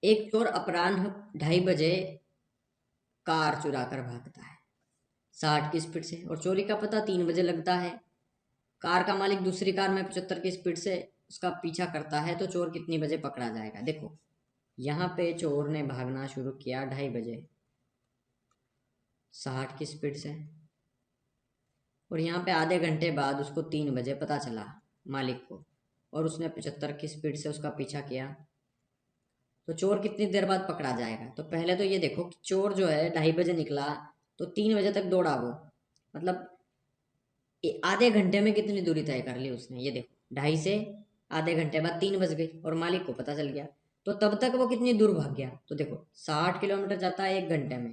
एक चोर अपराह्न 2:30 बजे कार चुरा कर भागता है 60 की स्पीड से, और चोरी का पता 3 बजे लगता है। कार का मालिक दूसरी कार में 75 की स्पीड से उसका पीछा करता है, तो चोर कितनी बजे पकड़ा जाएगा? देखो, यहाँ पे चोर ने भागना शुरू किया 2:30 बजे 60 की स्पीड से, और यहाँ पे आधे घंटे बाद उसको 3 बजे पता चला मालिक को, और उसने 75 की स्पीड से उसका पीछा किया। तो चोर कितनी देर बाद पकड़ा जाएगा? तो पहले तो ये देखो कि चोर जो है 2:30 बजे निकला, तो 3 बजे तक दौड़ा वो, मतलब आधे घंटे में कितनी दूरी तय कर ली उसने, ये देखो 2:30 से आधे घंटे बाद 3 बज गई और मालिक को पता चल गया। तो तब तक वो कितनी दूर भाग गया? तो देखो 60 किलोमीटर जाता है 1 घंटे में,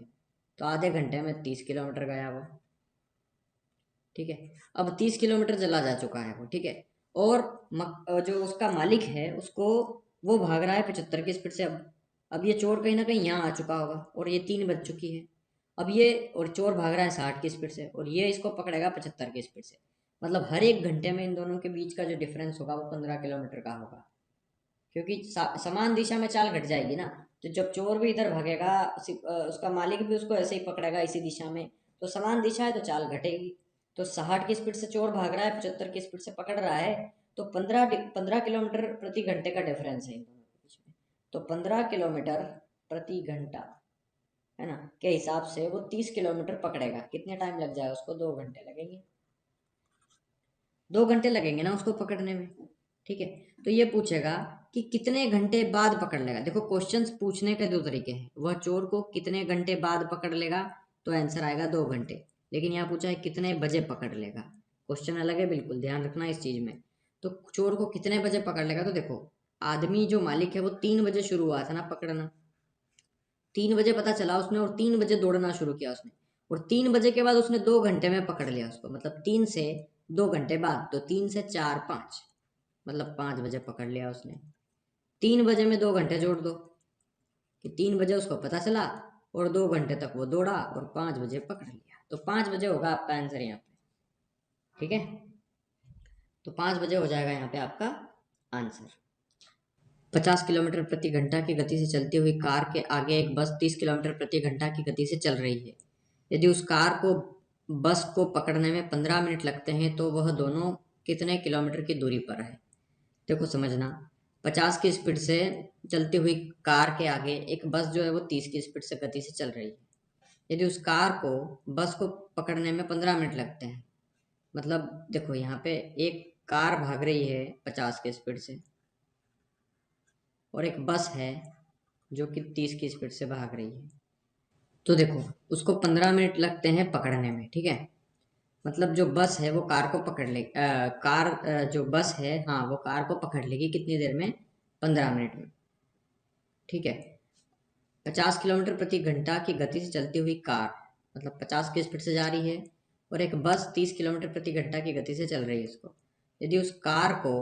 तो आधे घंटे में 30 किलोमीटर गया वो। ठीक है, अब 30 किलोमीटर चला जा चुका है वो। ठीक है, और जो उसका मालिक है उसको, वो भाग रहा है 75 की स्पीड से। अब ये चोर कहीं ना कहीं यहाँ आ चुका होगा, और ये 3 बज चुकी है। अब ये, और चोर भाग रहा है 60 की स्पीड से, और ये इसको पकड़ेगा 75 की स्पीड से। मतलब हर 1 घंटे में इन दोनों के बीच का जो डिफरेंस होगा वो 15 किलोमीटर का होगा, क्योंकि समान दिशा में चाल घट जाएगी ना। तो जब चोर भी इधर भागेगा, उसका मालिक भी उसको ऐसे ही पकड़ेगा इसी दिशा में, तो समान दिशा है तो चाल घटेगी। तो 60 की स्पीड से चोर भाग रहा है, 75 की स्पीड से पकड़ रहा है, तो 15 किलोमीटर प्रति घंटे का डिफरेंस है इन दोनों के बीच में। तो 15 किलोमीटर प्रति घंटा, है ना, के हिसाब से वो 30 किलोमीटर पकड़ेगा। कितने टाइम लग जाएगा उसको? 2 घंटे लगेंगे। 2 घंटे लगेंगे ना उसको पकड़ने में। ठीक है, तो ये पूछेगा कि कितने घंटे बाद पकड़ लेगा। देखो, क्वेश्चंस पूछने के दो तरीके हैं। वह चोर को कितने घंटे बाद पकड़ लेगा, तो आंसर आएगा 2 घंटे। लेकिन यहाँ पूछा है कितने बजे पकड़ लेगा, क्वेश्चन अलग है, बिल्कुल ध्यान रखना इस चीज में। तो चोर को कितने बजे पकड़ लेगा, तो देखो, आदमी जो मालिक है वो 3 बजे शुरू हुआ था ना पकड़ना, 3 बजे पता चला उसने, और 3 बजे दौड़ना शुरू किया उसने, और 3 बजे के बाद उसने 2 घंटे में पकड़ लिया उसको, मतलब 3 से 2 घंटे बाद, तो 3 से 4 5, मतलब 5 बजे पकड़ लिया उसने। 3 बजे में 2 घंटे जोड़ दो, कि 3 बजे उसको पता चला और 2 घंटे तक वो दौड़ा और 5 बजे पकड़ लिया, तो 5 बजे होगा आपका आंसर यहाँ पे। ठीक है, तो 5 बजे हो जाएगा यहाँ पे आपका आंसर। 50 किलोमीटर प्रति घंटा की गति से चलती हुई कार के आगे एक बस 30 किलोमीटर प्रति घंटा की गति से चल रही है। यदि उस कार को बस को पकड़ने में 15 मिनट लगते हैं, तो वह दोनों कितने किलोमीटर की दूरी पर है? देखो समझना, 50 की स्पीड से चलती हुई कार के आगे एक बस जो है वो 30 की स्पीड से गति से चल रही है। यदि उस कार को, बस को पकड़ने में 15 मिनट लगते हैं, मतलब देखो यहाँ पे एक कार भाग रही है 50 की स्पीड से, और एक बस है जो कि 30 की स्पीड से भाग रही है। तो देखो, उसको 15 मिनट लगते हैं पकड़ने में। ठीक है, मतलब जो बस है वो कार को पकड़ ले, जो बस है, हाँ, वो कार को पकड़ लेगी कितनी देर में? 15 मिनट में। ठीक है, 50 किलोमीटर प्रति घंटा की गति से चलती हुई कार, मतलब 50 की स्पीड से जा रही है, और एक बस 30 किलोमीटर प्रति घंटा की गति से चल रही है उसको। यदि उस कार को,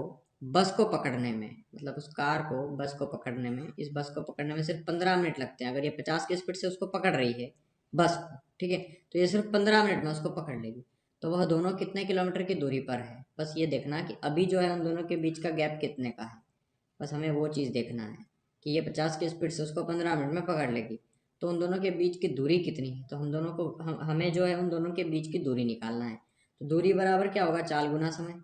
बस को पकड़ने में, मतलब उस कार को, बस को पकड़ने में, इस बस को पकड़ने में सिर्फ 15 मिनट लगते हैं, अगर ये 50 की स्पीड से उसको पकड़ रही है बस को, ठीक है, तो ये सिर्फ 15 मिनट में उसको पकड़ लेगी। तो वह दोनों कितने किलोमीटर की दूरी पर है? बस ये देखना कि अभी जो है उन दोनों के बीच का गैप कितने का है, बस हमें वो चीज़ देखना है कि ये 50 की स्पीड से उसको 15 मिनट में पकड़ लेगी, तो उन दोनों के बीच की दूरी कितनी है? तो हम दोनों को, हमें जो है उन दोनों के बीच की दूरी निकालना है। तो दूरी बराबर क्या होगा? चाल गुना समय।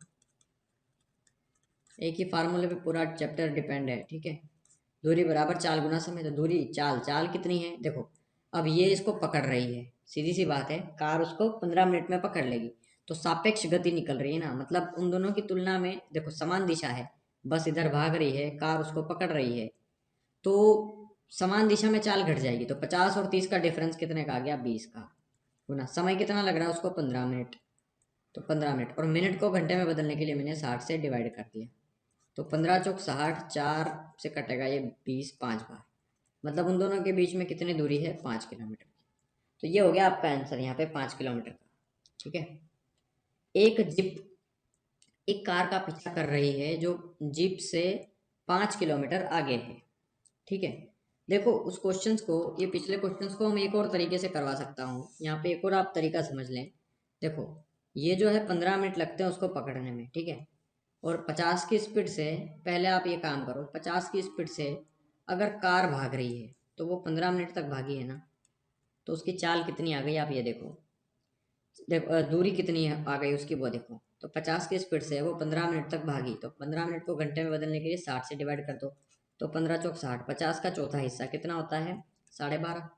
एक ही फार्मूले पे पूरा चैप्टर डिपेंड है। ठीक है, दूरी बराबर चाल गुना समय। तो दूरी, चाल, चाल कितनी है? देखो, अब ये इसको पकड़ रही है, सीधी सी बात है, कार उसको 15 मिनट में पकड़ लेगी, तो सापेक्ष गति निकल रही है ना, मतलब उन दोनों की तुलना में देखो समान दिशा है, बस इधर भाग रही है, कार उसको पकड़ रही है, तो समान दिशा में चाल घट जाएगी। तो 50 और 30 का डिफरेंस कितने का आ गया? 20 का। गुना समय कितना लग रहा है उसको? 15 मिनट। तो 15 मिनट, और मिनट को घंटे में बदलने के लिए मैंने 60 से डिवाइड कर दिया, तो 15 चौक 60, 4 से कटेगा ये 20 5 बार, मतलब उन दोनों के बीच में कितनी दूरी है? 5 किलोमीटर। तो ये हो गया आपका आंसर यहाँ पे 5 किलोमीटर का। ठीक है, एक जीप एक कार का पीछा कर रही है जो जीप से 5 किलोमीटर आगे है। ठीक है, देखो उस क्वेश्चंस को, ये पिछले क्वेश्चंस को हम एक और तरीके से करवा सकता हूँ। यहाँ पे एक और आप तरीका समझ लें। देखो, ये जो है 15 मिनट लगते हैं उसको पकड़ने में, ठीक है, और 50 की स्पीड से, पहले आप ये काम करो, 50 की स्पीड से अगर कार भाग रही है तो वो 15 मिनट तक भागी है ना, तो उसकी चाल कितनी आ गई आप ये देखो। देखो दूरी कितनी आ गई उसकी वो देखो। तो 50 की स्पीड से वो 15 मिनट तक भागी, तो 15 मिनट को घंटे में बदलने के लिए 60 से डिवाइड कर दो। तो 15 चौक 60, 50 का चौथा हिस्सा कितना होता है? 12.5।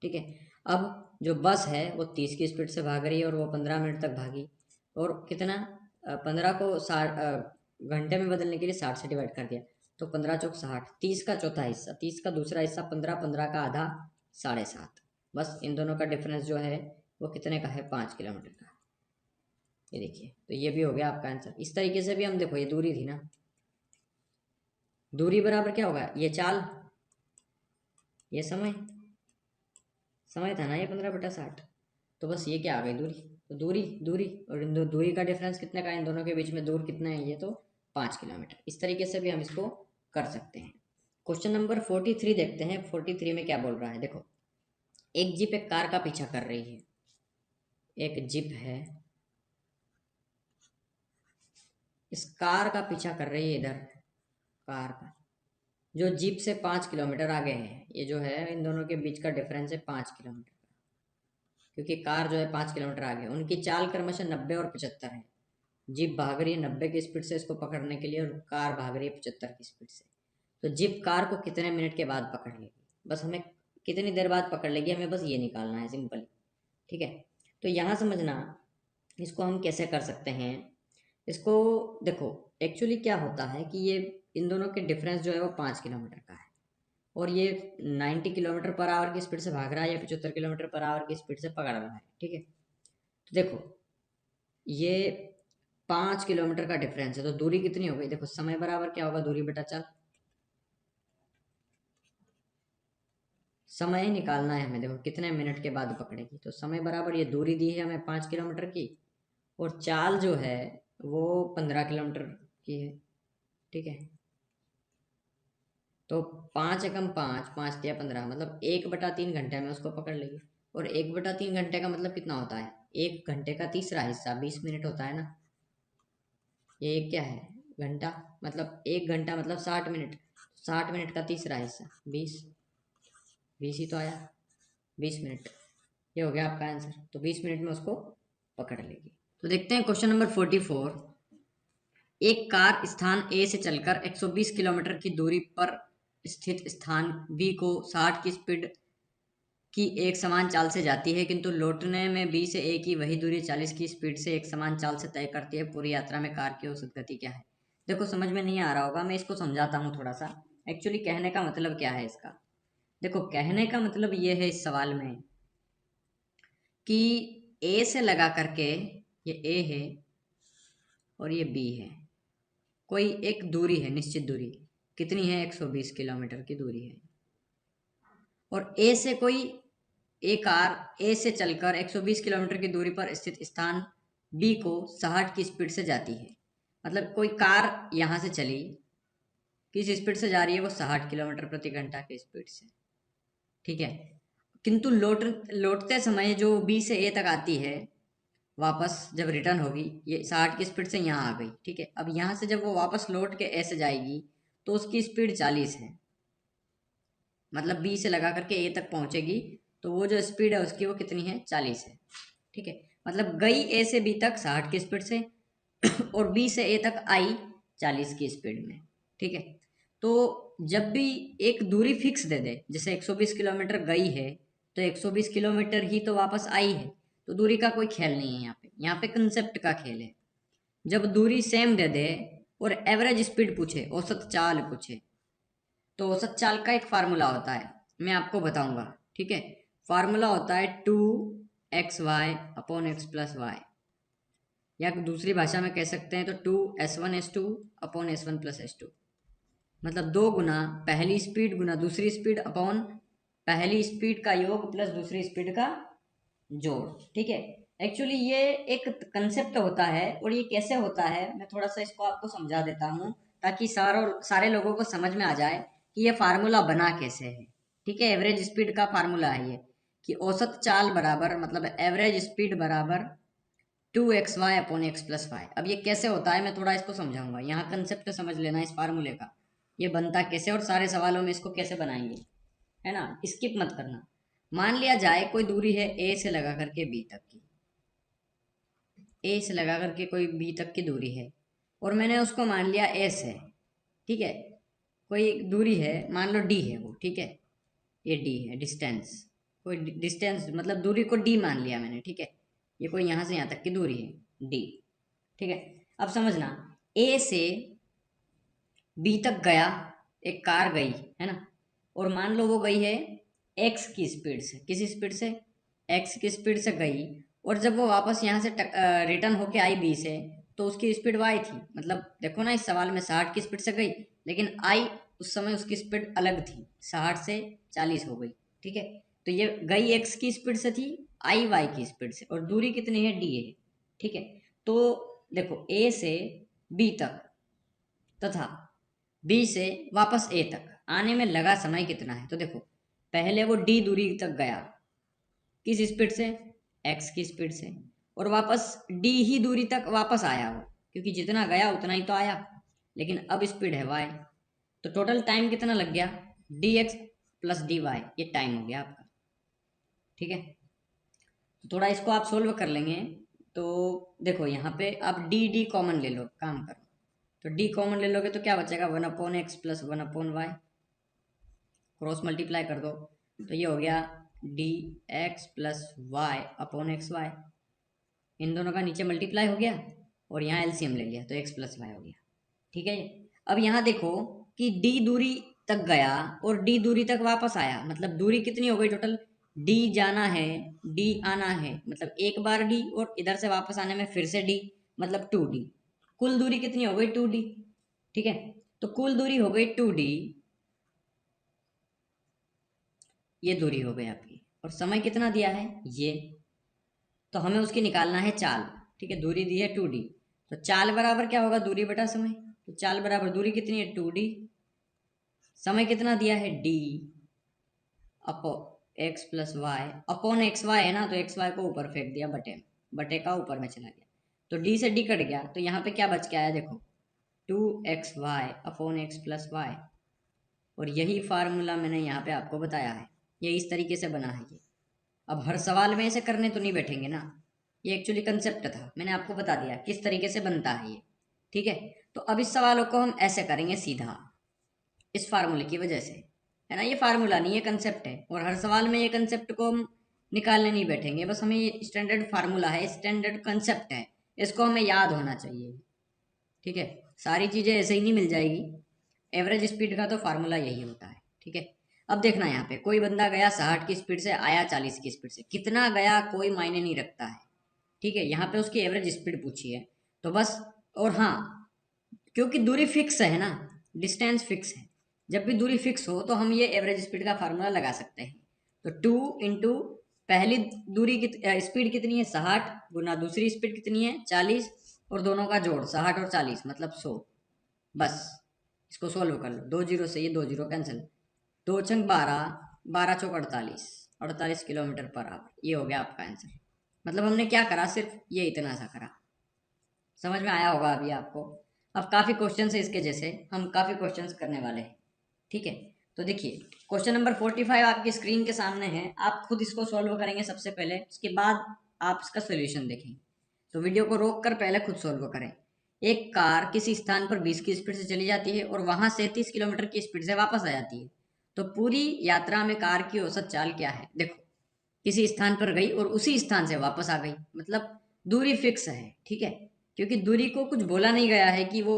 ठीक है। अब जो बस है वो 30 की स्पीड से भाग रही है और वो 15 मिनट तक भागी, और कितना 15 को 60 घंटे में बदलने के लिए 60 से डिवाइड कर दिया। तो 15 चौक 60, 30 का चौथा हिस्सा, 30 का दूसरा हिस्सा 15, 15 का आधा 7.5। बस इन दोनों का डिफरेंस जो है वो कितने का है? 5 किलोमीटर का। ये देखिए, तो ये भी हो गया आपका आंसर। इस तरीके से भी हम देखो, ये दूरी थी ना, दूरी बराबर क्या होगा? ये चाल, ये समय, समय था ना ये 15/60। तो बस ये क्या आ गई? दूरी। तो दूरी दूरी और इन दो दूरी का डिफरेंस कितने का है? इन दोनों के बीच में दूर कितना है? ये तो 5 किलोमीटर। इस तरीके से भी हम इसको कर सकते हैं। क्वेश्चन नंबर 43 देखते हैं। 43 में क्या बोल रहा है देखो। एक जीप एक कार का पीछा कर रही है। एक जीप है, इस कार का पीछा कर रही है। इधर कार का, जो जीप से 5 किलोमीटर आगे है, ये जो है इन दोनों के बीच का डिफरेंस है 5 किलोमीटर, क्योंकि कार जो है 5 किलोमीटर आगे है। उनकी चाल क्रमशः 90 और 75 है। जीप भाग रही है 90 की स्पीड से इसको पकड़ने के लिए, और कार भाग रही है 75 की स्पीड से। तो जीप कार को कितने मिनट के बाद पकड़ लेगी? बस हमें कितनी देर बाद पकड़ लेगी, हमें बस ये निकालना है सिंपली। ठीक है। तो यहाँ समझना, इसको हम कैसे कर सकते हैं। इसको देखो, एक्चुअली क्या होता है कि ये इन दोनों के डिफरेंस जो है वो 5 किलोमीटर का है, और ये 90 किलोमीटर पर आवर की स्पीड से भाग रहा है या 75 किलोमीटर पर आवर की स्पीड से पकड़ रहा है। ठीक है। तो देखो, ये 5 किलोमीटर का डिफरेंस है, तो दूरी कितनी हो गई? देखो, समय बराबर क्या होगा? दूरी बटा चाल। समय निकालना है हमें। देखो कितने मिनट के बाद पकड़ेगी, तो समय बराबर ये दूरी दी है हमें 5 किलोमीटर की, और चाल जो है वो 15 किलोमीटर की है। ठीक है। तो 5 एकम 5, 5 या 15, मतलब 1/3 घंटे में उसको पकड़ लेगी। और 1/3 घंटे का मतलब कितना होता है? 1 घंटे का तीसरा हिस्सा 20 मिनट होता है ना। ये क्या है? घंटा। मतलब 1 घंटा मतलब 60 मिनट। 60 मिनट का तीसरा हिस्सा 20, 20 ही तो आया, 20 मिनट। ये हो गया आपका आंसर। तो 20 मिनट में उसको पकड़ लेगी। तो देखते हैं क्वेश्चन नंबर 44। एक कार स्थान ए से चलकर 120 किलोमीटर की दूरी पर स्थित स्थान बी को 60 की स्पीड की एक समान चाल से जाती है, किंतु लौटने में बी से ए की वही दूरी 40 की स्पीड से एक समान चाल से तय करती है। पूरी यात्रा में कार की औसत गति क्या है? देखो समझ में नहीं आ रहा होगा, मैं इसको समझाता हूँ थोड़ा सा। एक्चुअली कहने का मतलब क्या है इसका। देखो, कहने का मतलब ये है इस सवाल में कि ए से लगा करके, ये ए है और ये बी है, कोई एक दूरी है, निश्चित दूरी। कितनी है? 120 किलोमीटर की दूरी है। और ए से कोई, ए कार ए से चलकर 120 किलोमीटर की दूरी पर स्थित स्थान बी को 60 की स्पीड से जाती है। मतलब कोई कार यहाँ से चली, किस स्पीड से जा रही है? वो 60 किलोमीटर प्रति घंटा की स्पीड से। ठीक है। किंतु लौटते समय जो बी से ए तक आती है, वापस जब रिटर्न होगी, ये 60 की स्पीड से यहाँ आ गई। ठीक है। अब यहाँ से जब वो वापस लौट के ए से जाएगी, तो उसकी स्पीड 40 है। मतलब बी से लगा करके ए तक पहुंचेगी, तो वो जो स्पीड है उसकी वो कितनी है? 40 है। ठीक है। मतलब गई ए से बी तक 60 की स्पीड से, और बी से ए तक आई 40 की स्पीड में। ठीक है। तो जब भी एक दूरी फिक्स दे दे, जैसे 120 किलोमीटर गई है, तो 120 किलोमीटर ही तो वापस आई है, तो दूरी का कोई खेल नहीं है यहाँ पे। यहाँ पे कंसेप्ट का खेल है। जब दूरी सेम दे दे और एवरेज स्पीड पूछे, औसत चाल पूछे, तो औसत चाल का एक फार्मूला होता है, मैं आपको बताऊंगा। ठीक है। फार्मूला होता है 2xy/x+y, या दूसरी भाषा में कह सकते हैं तो 2s1s2/s1+s2। मतलब 2 गुना पहली स्पीड गुना दूसरी स्पीड अपॉन पहली स्पीड का योग प्लस दूसरी स्पीड का जोड़। ठीक है। एक्चुअली ये एक कंसेप्ट होता है, और ये कैसे होता है मैं थोड़ा सा इसको आपको समझा देता हूँ, ताकि सारे लोगों को समझ में आ जाए कि ये फार्मूला बना कैसे है। ठीक है। एवरेज स्पीड का फार्मूला है ये, कि औसत चाल बराबर, मतलब एवरेज स्पीड बराबर 2xy/x+y। अब ये कैसे होता है मैं थोड़ा इसको समझाऊंगा। यहाँ कंसेप्ट समझ लेना इस फार्मूले का। ये बनता कैसे और सारे सवालों में इसको कैसे बनाएंगे, है ना। स्किप मत करना। मान लिया जाए कोई दूरी है ए से लगा करके बी तक की, ए से लगा करके कोई बी तक की दूरी है, और मैंने उसको मान लिया एस है, ठीक है। कोई दूरी है, मान लो डी है वो, ठीक है। ये डी है डिस्टेंस, कोई डिस्टेंस मतलब दूरी को डी मान लिया मैंने, ठीक है। ये कोई यहाँ से यहाँ तक की दूरी है डी, ठीक है। अब समझना, ए से बी तक गया, एक कार गई, है ना। और मान लो वो गई है एक्स की स्पीड से, किसी स्पीड से, एक्स की स्पीड से गई। और जब वो वापस यहाँ से रिटर्न होके आई बी से, तो उसकी स्पीड वाई थी। मतलब देखो ना, इस सवाल में 60 की स्पीड से गई, लेकिन आई उस समय उसकी स्पीड अलग थी, 60 से 40 हो गई, ठीक है। तो ये गई एक्स की स्पीड से थी, आई वाई की स्पीड से, और दूरी कितनी है, डी है, ठीक है। तो देखो, ए से बी तक तथा बी से वापस ए तक आने में लगा समय कितना है, तो देखो पहले वो डी दूरी तक गया, किस स्पीड से, एक्स की स्पीड से, और वापस डी ही दूरी तक वापस आया वो, क्योंकि जितना गया उतना ही तो आया, लेकिन अब स्पीड है वाई। तो टोटल टाइम कितना लग गया, D X plus D Y, ये टाइम हो गया आपका, ठीक है। तो थोड़ा इसको आप सोल्व कर लेंगे। तो देखो यहाँ पे आप डी डी कॉमन ले लो, काम करो। तो डी कॉमन ले लोगे तो क्या बचेगा, 1/x plus 1/y, cross multiply कर दो, तो ये हो गया D X plus Y upon X Y. इन दोनों का नीचे मल्टीप्लाई हो गया, और यहाँ एलसीएम ले लिया, तो एक्स प्लस वाई हो गया, ठीक है। अब यहाँ देखो कि डी दूरी तक गया और डी दूरी तक वापस आया, मतलब दूरी कितनी हो गई टोटल, डी जाना है, डी आना है, मतलब एक बार डी, और इधर से वापस आने में फिर से डी, मतलब 2d। कुल दूरी कितनी हो गई, 2d, ठीक है। तो कुल दूरी हो गई 2d, ये दूरी हो गई आपकी, और समय कितना दिया है ये, तो हमें उसकी निकालना है चाल, ठीक है। दूरी दी है 2d, तो चाल बराबर क्या होगा, दूरी बटा समय। तो चाल बराबर दूरी कितनी है 2d, समय कितना दिया है d, upon X plus Y upon X Y है ना, तो एक्स वाई को ऊपर फेंक दिया, बटे बटे का ऊपर में चला गया, तो d से d कट गया, तो यहाँ पे क्या बच के आया देखो, 2xy upon X plus Y. और यही फार्मूला मैंने यहाँ पे आपको बताया है, ये इस तरीके से बना है ये। अब हर सवाल में ऐसे करने तो नहीं बैठेंगे ना, ये एक्चुअली कंसेप्ट था, मैंने आपको बता दिया किस तरीके से बनता है ये, ठीक है। तो अब इस सवालों को हम ऐसे करेंगे सीधा, इस फार्मूले की वजह से, है ना। ये फार्मूला नहीं, ये कंसेप्ट है, और हर सवाल में ये कंसेप्ट को हम निकालने नहीं बैठेंगे, बस हमें ये स्टैंडर्ड फार्मूला है, स्टैंडर्ड कंसेप्ट है, इसको हमें याद होना चाहिए, ठीक है। सारी चीज़ें ऐसे ही नहीं मिल जाएगी। एवरेज स्पीड का तो फार्मूला यही होता है, ठीक है। अब देखना, यहाँ पे कोई बंदा गया 60 की स्पीड से, आया 40 की स्पीड से, कितना गया कोई मायने नहीं रखता है, ठीक है। यहाँ पे उसकी एवरेज स्पीड पूछी है, तो बस, और हाँ, क्योंकि दूरी फिक्स है ना, डिस्टेंस फिक्स है, जब भी दूरी फिक्स हो तो हम ये एवरेज स्पीड का फार्मूला लगा सकते हैं। तो 2 इंटू पहली दूरी की स्पीड कितनी है 60, गुना दूसरी स्पीड कितनी है 40, और दोनों का जोड़ 60 और 40 मतलब 100। बस इसको सोल्व कर लो, 2 जीरो से ये 2 zero cancel, 2×12, 12×4 48, 48 kilometre per hour, ये हो गया आपका आंसर। मतलब हमने क्या करा, सिर्फ ये इतना सा करा, समझ में आया होगा अभी आपको। अब काफ़ी क्वेश्चन है इसके जैसे, हम काफ़ी क्वेश्चंस करने वाले हैं, ठीक है। तो देखिए, क्वेश्चन नंबर 45 आपकी स्क्रीन के सामने है, आप खुद इसको सॉल्व करेंगे सबसे पहले, उसके बाद आप इसका सोल्यूशन देखें। तो वीडियो को रोक कर पहले खुद सॉल्व करें। एक कार किसी स्थान पर 20 की स्पीड से चली जाती है और वहां से 30 किलोमीटर की स्पीड से वापस आ जाती है, तो पूरी यात्रा में कार की औसत चाल क्या है। देखो, किसी स्थान पर गई और उसी स्थान से वापस आ गई, मतलब दूरी फिक्स है, ठीक है। क्योंकि दूरी को कुछ बोला नहीं गया है कि वो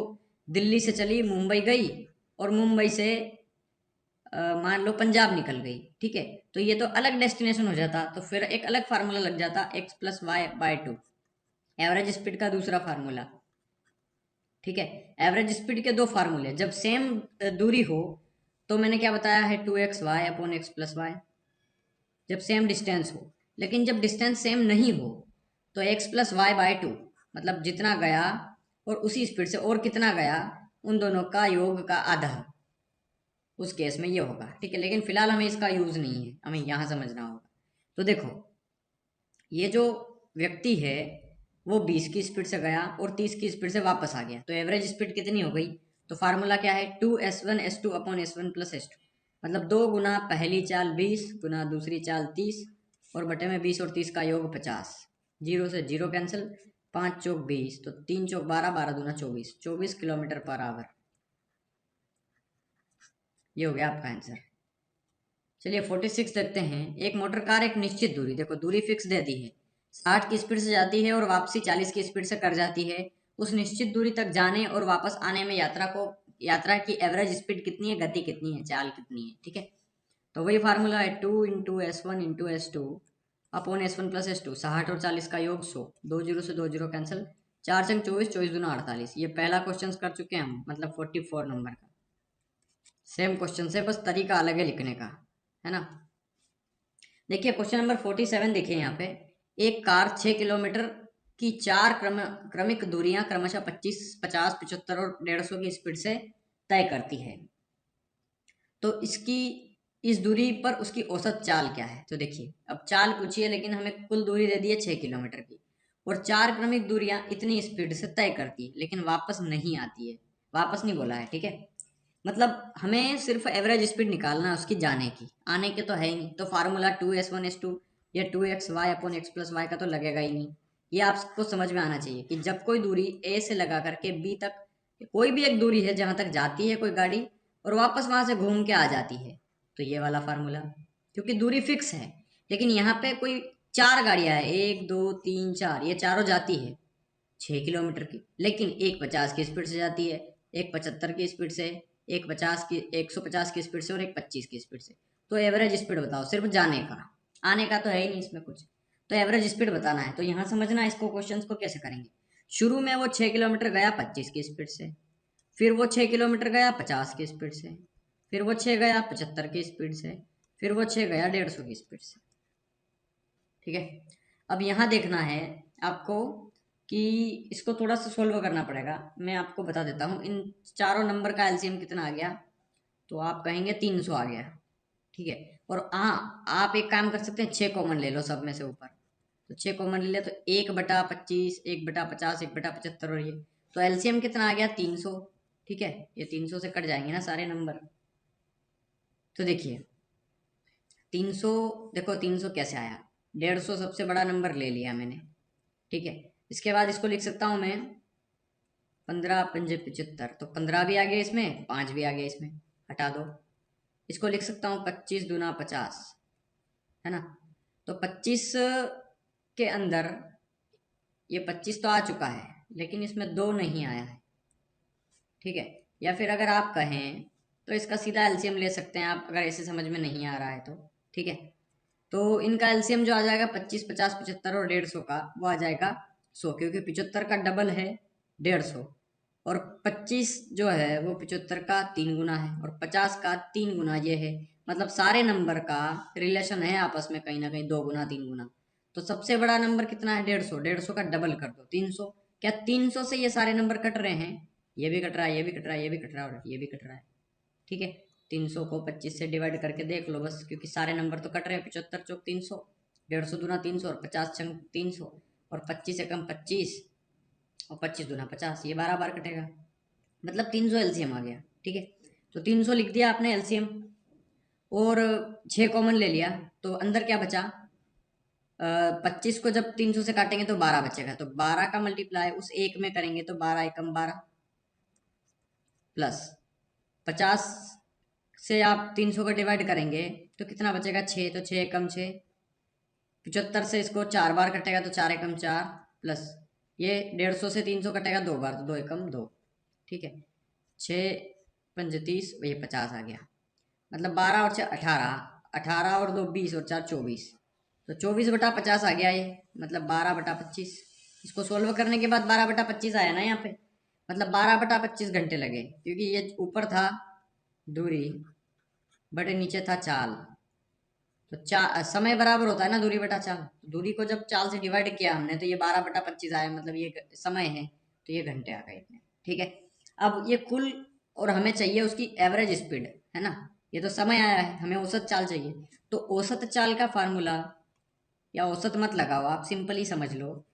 दिल्ली से चली मुंबई गई, और मुंबई से मान लो पंजाब निकल गई, ठीक है। तो ये तो अलग डेस्टिनेशन हो जाता, तो फिर एक अलग फार्मूला लग जाता, X plus Y by 2, average speed का दूसरा फार्मूला, ठीक है। एवरेज स्पीड के दो फार्मूले, जब सेम दूरी हो तो मैंने क्या बताया है, 2xy upon X plus Y, जब सेम डिस्टेंस हो। लेकिन जब डिस्टेंस सेम नहीं हो तो एक्स प्लस वाई बाय 2, मतलब जितना गया और उसी स्पीड से और कितना गया, उन दोनों का योग का आधा, उस केस में ये होगा, ठीक है। लेकिन फिलहाल हमें इसका यूज नहीं है, हमें यहाँ समझना होगा। तो देखो, ये जो व्यक्ति है वो 20 की स्पीड से गया और 30 की स्पीड से वापस आ गया, तो एवरेज स्पीड कितनी हो गई, तो फार्मूला क्या है, 2s1 s2 upon s1 plus s2, मतलब 2 गुना पहली चाल 20 गुना दूसरी चाल 30 और बटे में 20 और 30 का योग 50। जीरो से जीरो कैंसिल, 5 चौक 20, तो 3 चौक 12, 12 दूना 24, 24 किलोमीटर पर आवर। ये हो गया आपका आंसर। चलिए 46 देखते हैं। एक मोटर कार एक निश्चित दूरी, देखो दूरी फिक्स दे दी है, 60 की स्पीड से जाती है और वापसी 40 की स्पीड से कर जाती है। उस निश्चित दूरी तक जाने और वापस आने में यात्रा की एवरेज स्पीड कितनी है, गति कितनी है, चाल कितनी है। ठीक है, तो वही फार्मूला है 2 × s1 × s2 upon s1 plus s2, 60 और 40 का योग 100, 2 जीरो से 2 जीरो कैंसिल, 4 चंग 24, 24 दूना 48। ये पहला क्वेश्चन कर चुके हैं हम, मतलब 44 नंबर का। सेम क्वेश्चन से, बस तरीका अलग है लिखने का, है ना। देखिए क्वेश्चन नंबर 47 देखिए यहाँ पे, एक कार 6 किलोमीटर की चार क्रमिक दूरियां क्रमशः 25, 50, 75 और 150 की स्पीड से तय करती है। तो इस दूरी पर उसकी औसत चाल क्या है। तो देखिए अब चाल पूछी है, लेकिन हमें कुल दूरी दे दी है 6 किलोमीटर की, और चार क्रमिक दूरियां इतनी स्पीड से तय करती है, लेकिन वापस नहीं आती है, वापस नहीं बोला है। ठीक है, मतलब हमें सिर्फ एवरेज स्पीड निकालना है उसकी जाने की, आने के तो है ही नहीं। तो फार्मूला 2s1 s2 या 2xy upon x plus Y का तो लगेगा ही नहीं। ये आपको समझ में आना चाहिए कि जब कोई दूरी a से लगा करके b तक, कोई भी एक दूरी है जहां तक जाती है कोई गाड़ी और वापस वहां से घूम के आ जाती है, तो ये वाला फार्मूला, क्योंकि दूरी फिक्स है। लेकिन यहाँ पे कोई चार गाड़ियां है, 1 2 3 4, ये चारों जाती है 6 किलोमीटर की, लेकिन एक 50 की स्पीड से जाती है, एक 75 की स्पीड से, एक 50 की, 150 की स्पीड से और एक 25 की स्पीड से। तो एवरेज स्पीड बताओ सिर्फ जाने का, आने का तो है ही नहीं इसमें कुछ। तो एवरेज स्पीड बताना है, तो यहाँ समझना इसको, क्वेश्चंस को कैसे करेंगे। शुरू में वो 6 किलोमीटर गया 25 की स्पीड से, फिर वो 6 किलोमीटर गया 50 की स्पीड से, फिर वो 6 गया 75 की स्पीड से, फिर वो 6 गया 150 की स्पीड से। ठीक है, अब यहाँ देखना है आपको कि इसको थोड़ा सा सोल्व करना पड़ेगा। मैं आपको बता देता हूँ, इन चारों नंबर का एलसीएम कितना आ गया, तो आप कहेंगे 300 आ गया। ठीक है, और हाँ आप एक काम कर सकते हैं, 6 कॉमन ले लो सब में से ऊपर, तो 6 कॉमन ले ले तो 1/25, 1/50, 1/75, और ये तो एलसीएम कितना आ गया 300। ठीक है, ये 300 से कट जाएंगे ना सारे नंबर। तो देखिए 300, देखो 300 कैसे आया, 150 सबसे बड़ा नंबर ले लिया मैंने। ठीक है, इसके बाद इसको लिख सकता हूँ मैं 15 पंजे 75, तो 15 भी आ गया इसमें, 5 भी आ गया इसमें, हटा दो। इसको लिख सकता हूँ 25 दूना 50, है ना। तो 25 के अंदर ये 25 तो आ चुका है, लेकिन इसमें 2 नहीं आया है। ठीक है, या फिर अगर आप कहें तो इसका सीधा एलसीएम ले सकते हैं आप, अगर ऐसे समझ में नहीं आ रहा है तो। ठीक है, तो इनका एलसीएम जो आ जाएगा 25, 50, 75 और 150 का, वो आ जाएगा 100, क्योंकि 75 का डबल है 150, और 25 जो है वो 75 का 3 गुना है, और 50 का 3 गुना ये है। मतलब सारे नंबर का रिलेशन है आपस में कहीं ना कहीं 2 गुना 3 गुना। तो सबसे बड़ा नंबर कितना है 150, 150 का डबल कर दो 300। क्या 300 से ये सारे नंबर कट रहे हैं, ये भी कट रहा है, ये भी कट रहा है, ये भी कट रहा है और ये भी कट रहा है। ठीक है, 300 को 25 से डिवाइड करके देख लो बस, क्योंकि सारे नंबर तो कट रहे हैं, 75 चौक 300, 150 दूना 300 और 50 चंग 300, और 25 एकम 25 और 25 दूना 50, ये 12 बार कटेगा, मतलब 300 एलसीएम आ गया। ठीक है, तो 300 लिख दिया आपने एलसीएम, और 6 कॉमन ले लिया, तो अंदर क्या बचा, 25 को जब 300 से काटेंगे तो 12 बचेगा, तो 12 का मल्टीप्लाई उस एक में करेंगे तो 12 एकम 12, प्लस 50 से आप 300 को डिवाइड करेंगे तो कितना बचेगा 6, तो 6 एकम 6, 75 से इसको 4 बार कटेगा तो 4 एकम 4, प्लस ये 150 से 300 कटेगा 2 बार तो 2 एकम 2। ठीक है, 6 पंजे 30, ये 50 आ गया, मतलब 12 और 6 18, 18 और 2 20 और 4 24, तो 24/50 आ गया ये, मतलब 12/25। इसको सोल्व करने के बाद 12/25 आया ना यहाँ पे, मतलब 12/25 घंटे लगे, क्योंकि ये ऊपर था दूरी बटे नीचे था चाल। तो समय बराबर होता है ना दूरी बटा चाल, दूरी को जब चाल से डिवाइड किया हमने तो ये 12/25 आया, मतलब ये समय है, तो ये घंटे आ गए इतने। ठीक है, अब ये कुल, और हमें चाहिए उसकी एवरेज स्पीड, है ना। ये तो समय आया है, हमें औसत चाल चाहिए, तो औसत चाल का फार्मूला, या औसत मत लगाओ आप, सिंपल ही समझ लो,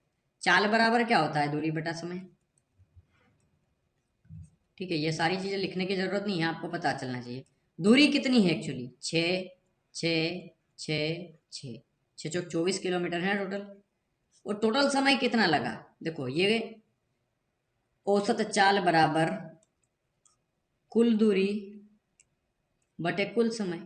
चाल बराबर क्या होता है दूरी बटा समय। ठीक है, ये सारी चीज़ें लिखने की ज़रूरत नहीं है, आपको पता चलना चाहिए। दूरी कितनी है एक्चुअली, 6 6 6 6 6 चौक 24 किलोमीटर है टोटल। और टोटल समय कितना लगा, देखो ये औसत चाल बराबर कुल दूरी बटे कुल समय।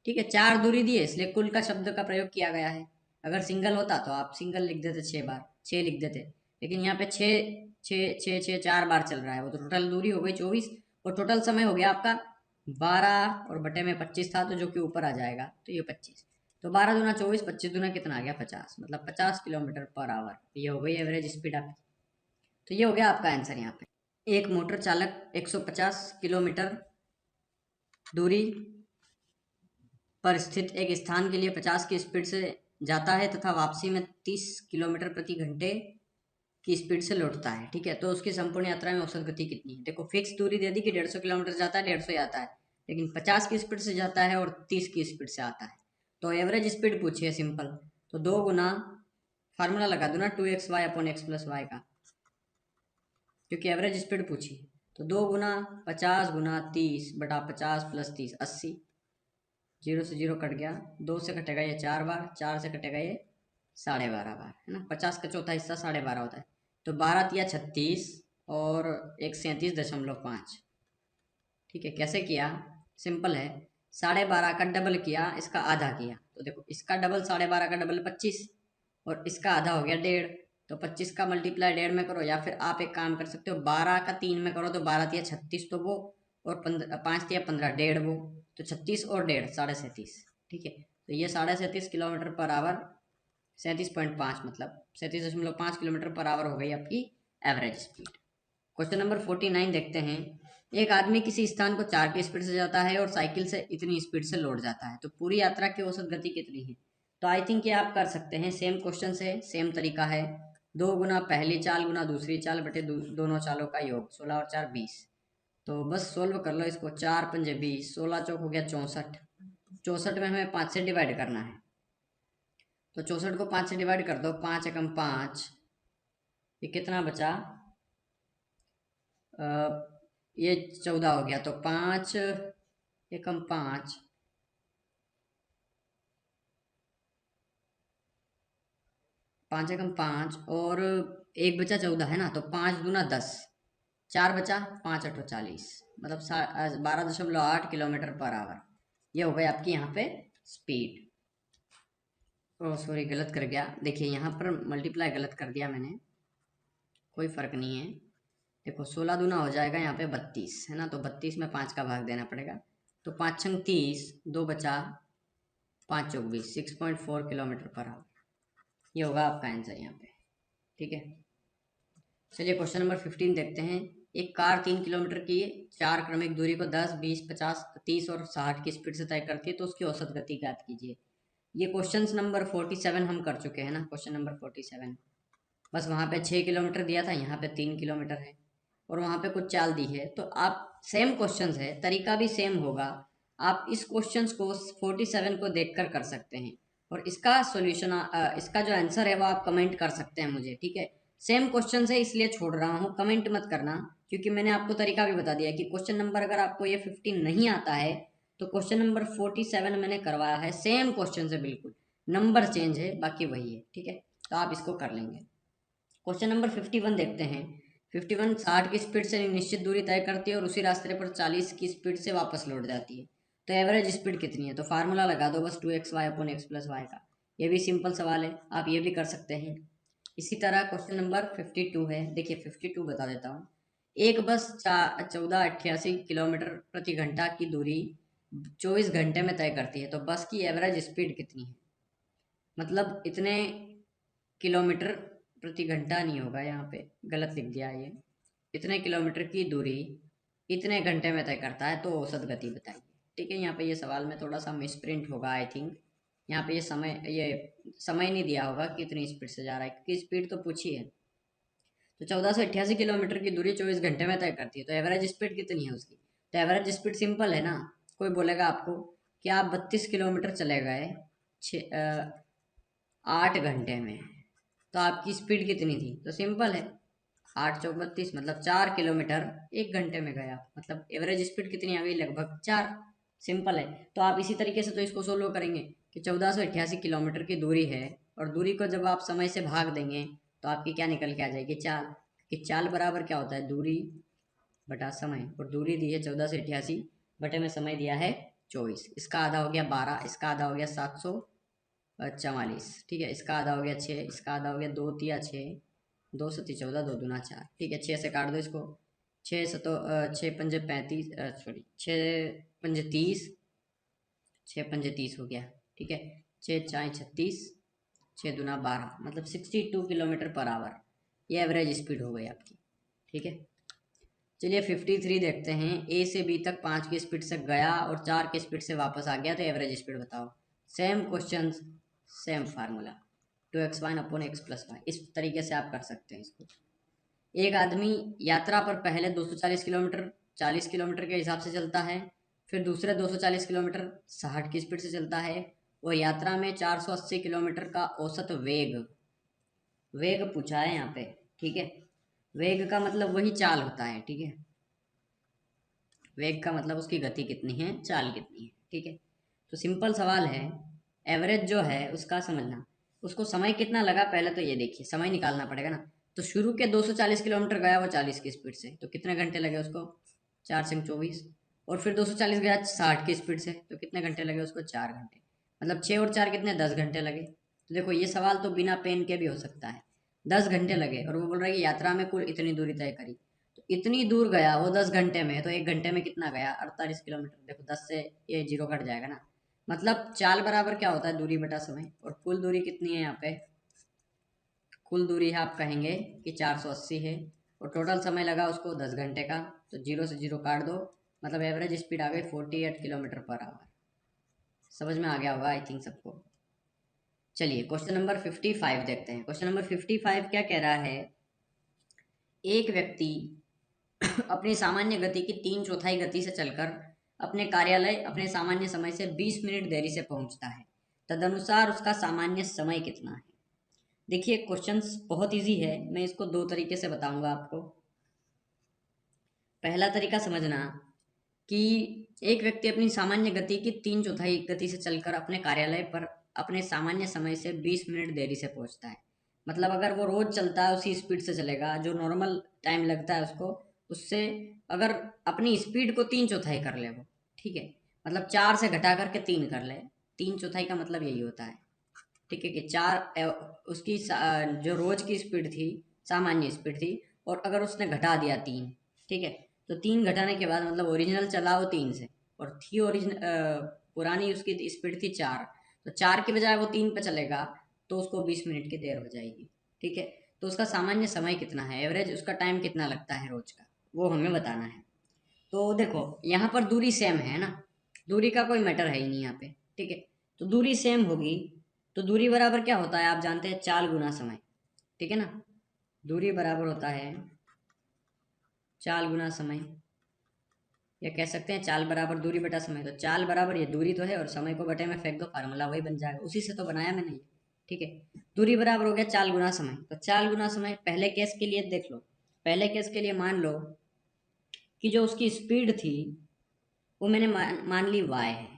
ठीक है, 4 दूरी दी है इसलिए कुल का शब्द का प्रयोग किया गया है। अगर सिंगल होता तो आप सिंगल लिख देते, 6 बार 6 लिख देते, लेकिन यहाँ पे 6 6 6 6 4 बार चल रहा है वो, तो टोटल दूरी हो गई 24 और टोटल समय हो गया आपका 12 और बटे में 25 था, तो जो कि ऊपर आ जाएगा तो ये 25। तो 12 दूना 24, 25 दूना कितना आ गया 50, मतलब 50 किलोमीटर पर आवर। ये हो गई एवरेज स्पीड आपकी। तो ये हो गया आपका आंसर यहाँ पे। एक मोटर चालक 150 किलोमीटर दूरी पर स्थित एक स्थान के लिए 50 की स्पीड से जाता है तथा वापसी में 30 किलोमीटर प्रति घंटे की स्पीड से लौटता है। ठीक है, तो उसकी संपूर्ण यात्रा में औसत गति कितनी है। देखो फिक्स दूरी दे दी कि 150 किलोमीटर जाता है, 150 आता है, लेकिन 50 की स्पीड से जाता है और 30 की स्पीड से आता है। तो एवरेज स्पीड पूछी है सिंपल, तो 2 गुना फार्मूला लगा दो ना 2xy/x+y का, क्योंकि एवरेज स्पीड पूछी है। तो 2 गुना 50 गुना 30 बटा 50 प्लस 30 80, 0 से 0 कट गया, 2 से कटेगा ये 4 बार, 4 से कटेगा ये 12.5 बार, है ना। 50 का चौथा हिस्सा 12.5 होता है, तो 12 तिया 36 और 137.5। ठीक है, कैसे किया, सिंपल है, 12.5 का डबल किया, इसका आधा किया, तो देखो इसका डबल 12.5 का डबल 25 और इसका आधा हो गया 1.5, तो 25 का मल्टीप्लाई 1.5 में करो, या फिर आप एक काम कर सकते हो 12 का 3 में करो, तो 12 तिया 36 तो वो, और 5 तिया 15 1.5 वो, तो 36 और 1.5 37। ठीक है, तो ये 37.5 किलोमीटर पर आवर, 37.5 मतलब 37.5 किलोमीटर पर आवर हो गई आपकी एवरेज स्पीड। क्वेश्चन नंबर 49 देखते हैं। एक आदमी किसी स्थान को 4 की स्पीड से जाता है और साइकिल से इतनी स्पीड से लौट जाता है, तो पूरी यात्रा की औसत गति कितनी है। तो आई थिंक ये आप कर सकते हैं, सेम क्वेश्चन से सेम तरीका है। 2 गुना पहली चाल गुना दूसरी चाल बटे दोनों चालों का योग, 16 और 4 20। तो बस सोल्व कर लो इसको, 4 पंजे 20, 16 चौक हो गया 64, 64 में हमें 5 से डिवाइड करना है, तो 64 को 5 से डिवाइड कर दो, 5 एकम 5, ये कितना बचा, ये 14 हो गया, तो 5 एकम 5, 5 एकम 5 और एक बचा 14 है ना, तो 5 दूना 10, 4 बचा, 5 अठो 40, मतलब 12.8 किलोमीटर पर आवर। ये हो गई आपकी यहाँ पे स्पीड। ओ सॉरी, गलत कर गया, देखिए यहाँ पर मल्टीप्लाई गलत कर दिया मैंने, कोई फ़र्क नहीं है। देखो 16 दूना हो जाएगा यहाँ पे 32, है ना, तो 32 में 5 का भाग देना पड़ेगा, तो 5 छंग 30, 2 बचा, 5 चौक 20, 6.4 किलोमीटर पर आवर। ये होगा आपका आंसर यहाँ पे। ठीक है, चलिए क्वेश्चन नंबर 15 देखते हैं। एक कार 3 किलोमीटर की 4 क्रमिक दूरी को 10 20 50 30 और 60 की स्पीड से तय करती है, तो उसकी औसत गति ज्ञात कीजिए। ये क्वेश्चन नंबर 47 हम कर चुके हैं ना, क्वेश्चन नंबर 47, बस वहाँ पे 6 किलोमीटर दिया था, यहाँ पे 3 किलोमीटर है और वहाँ पे कुछ चाल दी है, तो आप सेम क्वेश्चन है, तरीका भी सेम होगा। आप इस क्वेश्चन को 47 को देखकर कर सकते हैं, और इसका सॉल्यूशन इसका जो आंसर है वो आप कमेंट कर सकते हैं मुझे। ठीक है, सेम क्वेश्चन है इसलिए छोड़ रहा हूँ, कमेंट मत करना, क्योंकि मैंने आपको तरीका भी बता दिया कि क्वेश्चन नंबर अगर आपको ये 15 नहीं आता है तो क्वेश्चन नंबर 47 मैंने करवाया है, सेम क्वेश्चन है, बिल्कुल नंबर चेंज है, बाकी वही है। ठीक है, तो आप इसको कर लेंगे। क्वेश्चन नंबर 51 देखते हैं। 51 60 की स्पीड से निश्चित दूरी तय करती है और उसी रास्ते पर 40 की स्पीड से वापस लौट जाती है, तो एवरेज स्पीड कितनी है। तो फार्मूला लगा दो बस 2xy/x+y का, ये भी सिंपल सवाल है, आप ये भी कर सकते हैं। इसी तरह क्वेश्चन नंबर 52 है, देखिए 52 बता देता हूँ। एक बस 1488 किलोमीटर प्रति घंटा की दूरी 24 घंटे में तय करती है, तो बस की एवरेज स्पीड कितनी है। मतलब इतने किलोमीटर प्रति घंटा नहीं होगा, यहाँ पे गलत लिख दिया ये, इतने किलोमीटर की दूरी इतने घंटे में तय करता है, तो औसत गति बताइए। ठीक है, यहाँ पे ये सवाल में थोड़ा सा मिसप्रिंट होगा आई थिंक, यहाँ पे ये समय नहीं दिया होगा कि इतनी स्पीड से जा रहा है, क्योंकि स्पीड तो पूछी है। तो 1488 किलोमीटर की दूरी 24 घंटे में तय करती है, तो एवरेज स्पीड कितनी है उसकी। तो एवरेज स्पीड सिंपल है ना, कोई बोलेगा आपको कि आप 32 किलोमीटर चले गए 8 घंटे में, तो आपकी स्पीड कितनी थी, तो सिंपल है 8 चौक 32, मतलब 4 किलोमीटर 1 घंटे में गया। मतलब एवरेज स्पीड कितनी आ गई, लगभग 4। सिंपल है। तो आप इसी तरीके से तो इसको सोल्व करेंगे कि 1488 किलोमीटर की दूरी है, और दूरी को जब आप समय से भाग देंगे तो आपकी क्या निकल के आ जाएगी, चाल। कि चाल बराबर क्या होता है, दूरी बटा समय। और दूरी दी है 1488, बटे में समय दिया है 24। इसका आधा हो गया 12, इसका आधा हो गया 744। ठीक है, इसका आधा हो गया 6, इसका आधा हो गया 2 तिया 6, 2 सती 14, 2 दूना 4। ठीक है, 6 से काट दो इसको। 6 पंजे 35, सॉरी 6 पंजे 30, 6 पंजे 30 हो गया। ठीक है, 6 4 36, 6 दूना 12, मतलब 62 किलोमीटर पर आवर। ये एवरेज स्पीड हो गई आपकी। ठीक है, चलिए 53 देखते हैं। ए से बी तक 5 की स्पीड से गया और 4 की स्पीड से वापस आ गया, तो एवरेज स्पीड बताओ। Same question, same formula, 2x1/x+y। इस तरीके से आप कर सकते हैं इसको। एक आदमी यात्रा पर पहले 240 किलोमीटर 40 किलोमीटर के हिसाब से चलता है, फिर दूसरे 240 किलोमीटर 60 की स्पीड से चलता है, और यात्रा में 480 किलोमीटर का औसत वेग, वेग पूछा है यहाँ पे। ठीक है, वेग का मतलब वही चाल होता है। ठीक है, वेग का मतलब उसकी गति कितनी है, चाल कितनी है। ठीक है, तो सिंपल सवाल है। एवरेज जो है उसका समझना, उसको समय कितना लगा पहले तो ये देखिए, समय निकालना पड़ेगा ना। तो शुरू के 240 किलोमीटर गया वो 40 की स्पीड से, तो कितने घंटे लगे उसको, 4 से 24। और फिर 240 गया 60 की स्पीड से, तो कितने घंटे लगे उसको, 4 घंटे। मतलब 6 और 4 कितने, 10 घंटे लगे। तो देखो ये सवाल तो बिना पेन के भी हो सकता है। 10 घंटे लगे, और वो बोल रहा है कि यात्रा में कुल इतनी दूरी तय करी। तो इतनी दूर गया वो 10 घंटे में, तो 1 घंटे में कितना गया, 48 किलोमीटर। देखो 10 से ये जीरो कट जाएगा ना। मतलब चाल बराबर क्या होता है, दूरी बटा समय। और कुल दूरी कितनी है यहाँ पे, कुल दूरी है आप कहेंगे कि 480 है, और टोटल समय लगा उसको 10 घंटे का। तो जीरो से जीरो काट दो, मतलब एवरेज स्पीड आ गई 48 किलोमीटर पर आवर। समझ में आ गया होगा आई थिंक सबको। चलिए क्वेश्चन नंबर 55 देखते हैं। क्वेश्चन नंबर 55 क्या कह रहा है, एक व्यक्ति अपनी सामान्य गति की 3/4 गति से चलकर अपने कार्यालय अपने सामान्य समय से 20 मिनट देरी से पहुंचता है। तदनुसार उसका सामान्य समय कितना है। देखिए क्वेश्चन बहुत इजी है, मैं इसको दो तरीके से बताऊंगा आपको। पहला तरीका समझना कि एक व्यक्ति अपनी सामान्य गति की 3/4 गति से चलकर अपने कार्यालय पर अपने सामान्य समय से 20 मिनट देरी से पहुंचता है। मतलब अगर वो रोज चलता है उसी स्पीड से चलेगा जो नॉर्मल टाइम लगता है उसको, उससे अगर अपनी स्पीड को 3/4 कर ले वो, ठीक है, मतलब 4 से घटा करके 3 कर ले। 3/4 का मतलब यही होता है। ठीक है, कि उसकी जो रोज की स्पीड थी, सामान्य स्पीड थी, और अगर उसने घटा दिया 3, ठीक है, तो 3 घटाने के बाद मतलब ओरिजिनल चला वो 3 से, और थी ओरिजिनल पुरानी उसकी स्पीड थी 4, तो 4 की बजाय वो 3 पे चलेगा, तो उसको 20 मिनट की देर हो जाएगी। ठीक है, तो उसका सामान्य समय कितना है, एवरेज उसका टाइम कितना लगता है रोज का, वो हमें बताना है। तो देखो यहाँ पर दूरी सेम है ना, दूरी का कोई मैटर है ही नहीं यहाँ पे। ठीक है, तो दूरी सेम होगी, तो दूरी बराबर क्या होता है आप जानते हैं, चाल गुना समय। ठीक है ना, दूरी बराबर होता है चाल गुना समय, या कह सकते हैं चाल बराबर दूरी बटा समय। तो चाल बराबर ये दूरी तो है, और समय को बटे में फेंक दो, फार्मूला वही बन जाएगा, उसी से तो बनाया मैंने ये। ठीक है, दूरी बराबर हो गया चाल गुना समय। तो चाल गुना समय पहले केस के लिए देख लो। पहले केस के लिए मान लो कि जो उसकी स्पीड थी वो मैंने मान ली y है।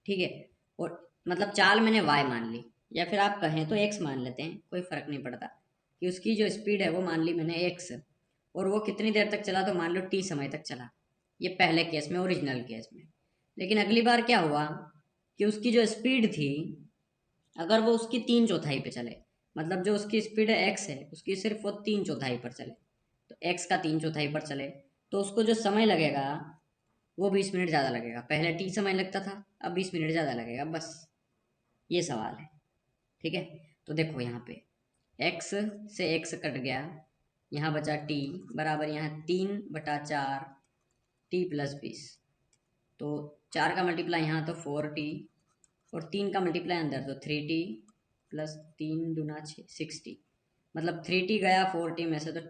ठीक है, और मतलब चाल मैंने y मान ली, या फिर आप कहें तो x मान लेते हैं, कोई फर्क नहीं पड़ता। कि उसकी जो स्पीड है वो मान ली मैंने x, और वो कितनी देर तक चला, तो मान लो t समय तक चला। ये पहले केस में, ओरिजिनल केस में। लेकिन अगली बार क्या हुआ कि उसकी जो स्पीड थी, अगर वो उसकी 3/4 पे चले, मतलब जो उसकी स्पीड है x है, उसकी सिर्फ वो 3/4 पर चले, तो x का 3/4 पर चले, तो उसको जो समय लगेगा वो 20 मिनट ज़्यादा लगेगा। पहले टी समय लगता था, अब 20 मिनट ज़्यादा लगेगा, बस ये सवाल है। ठीक है, तो देखो यहाँ पे x से x कट गया, यहाँ बचा t बराबर, यहाँ 3/4 t+20। तो 4 का मल्टीप्लाई यहाँ तो 4t, और 3 का मल्टीप्लाई अंदर तो 3t प्लस 3 दूना 60। मतलब 3t गया 4t में से, तो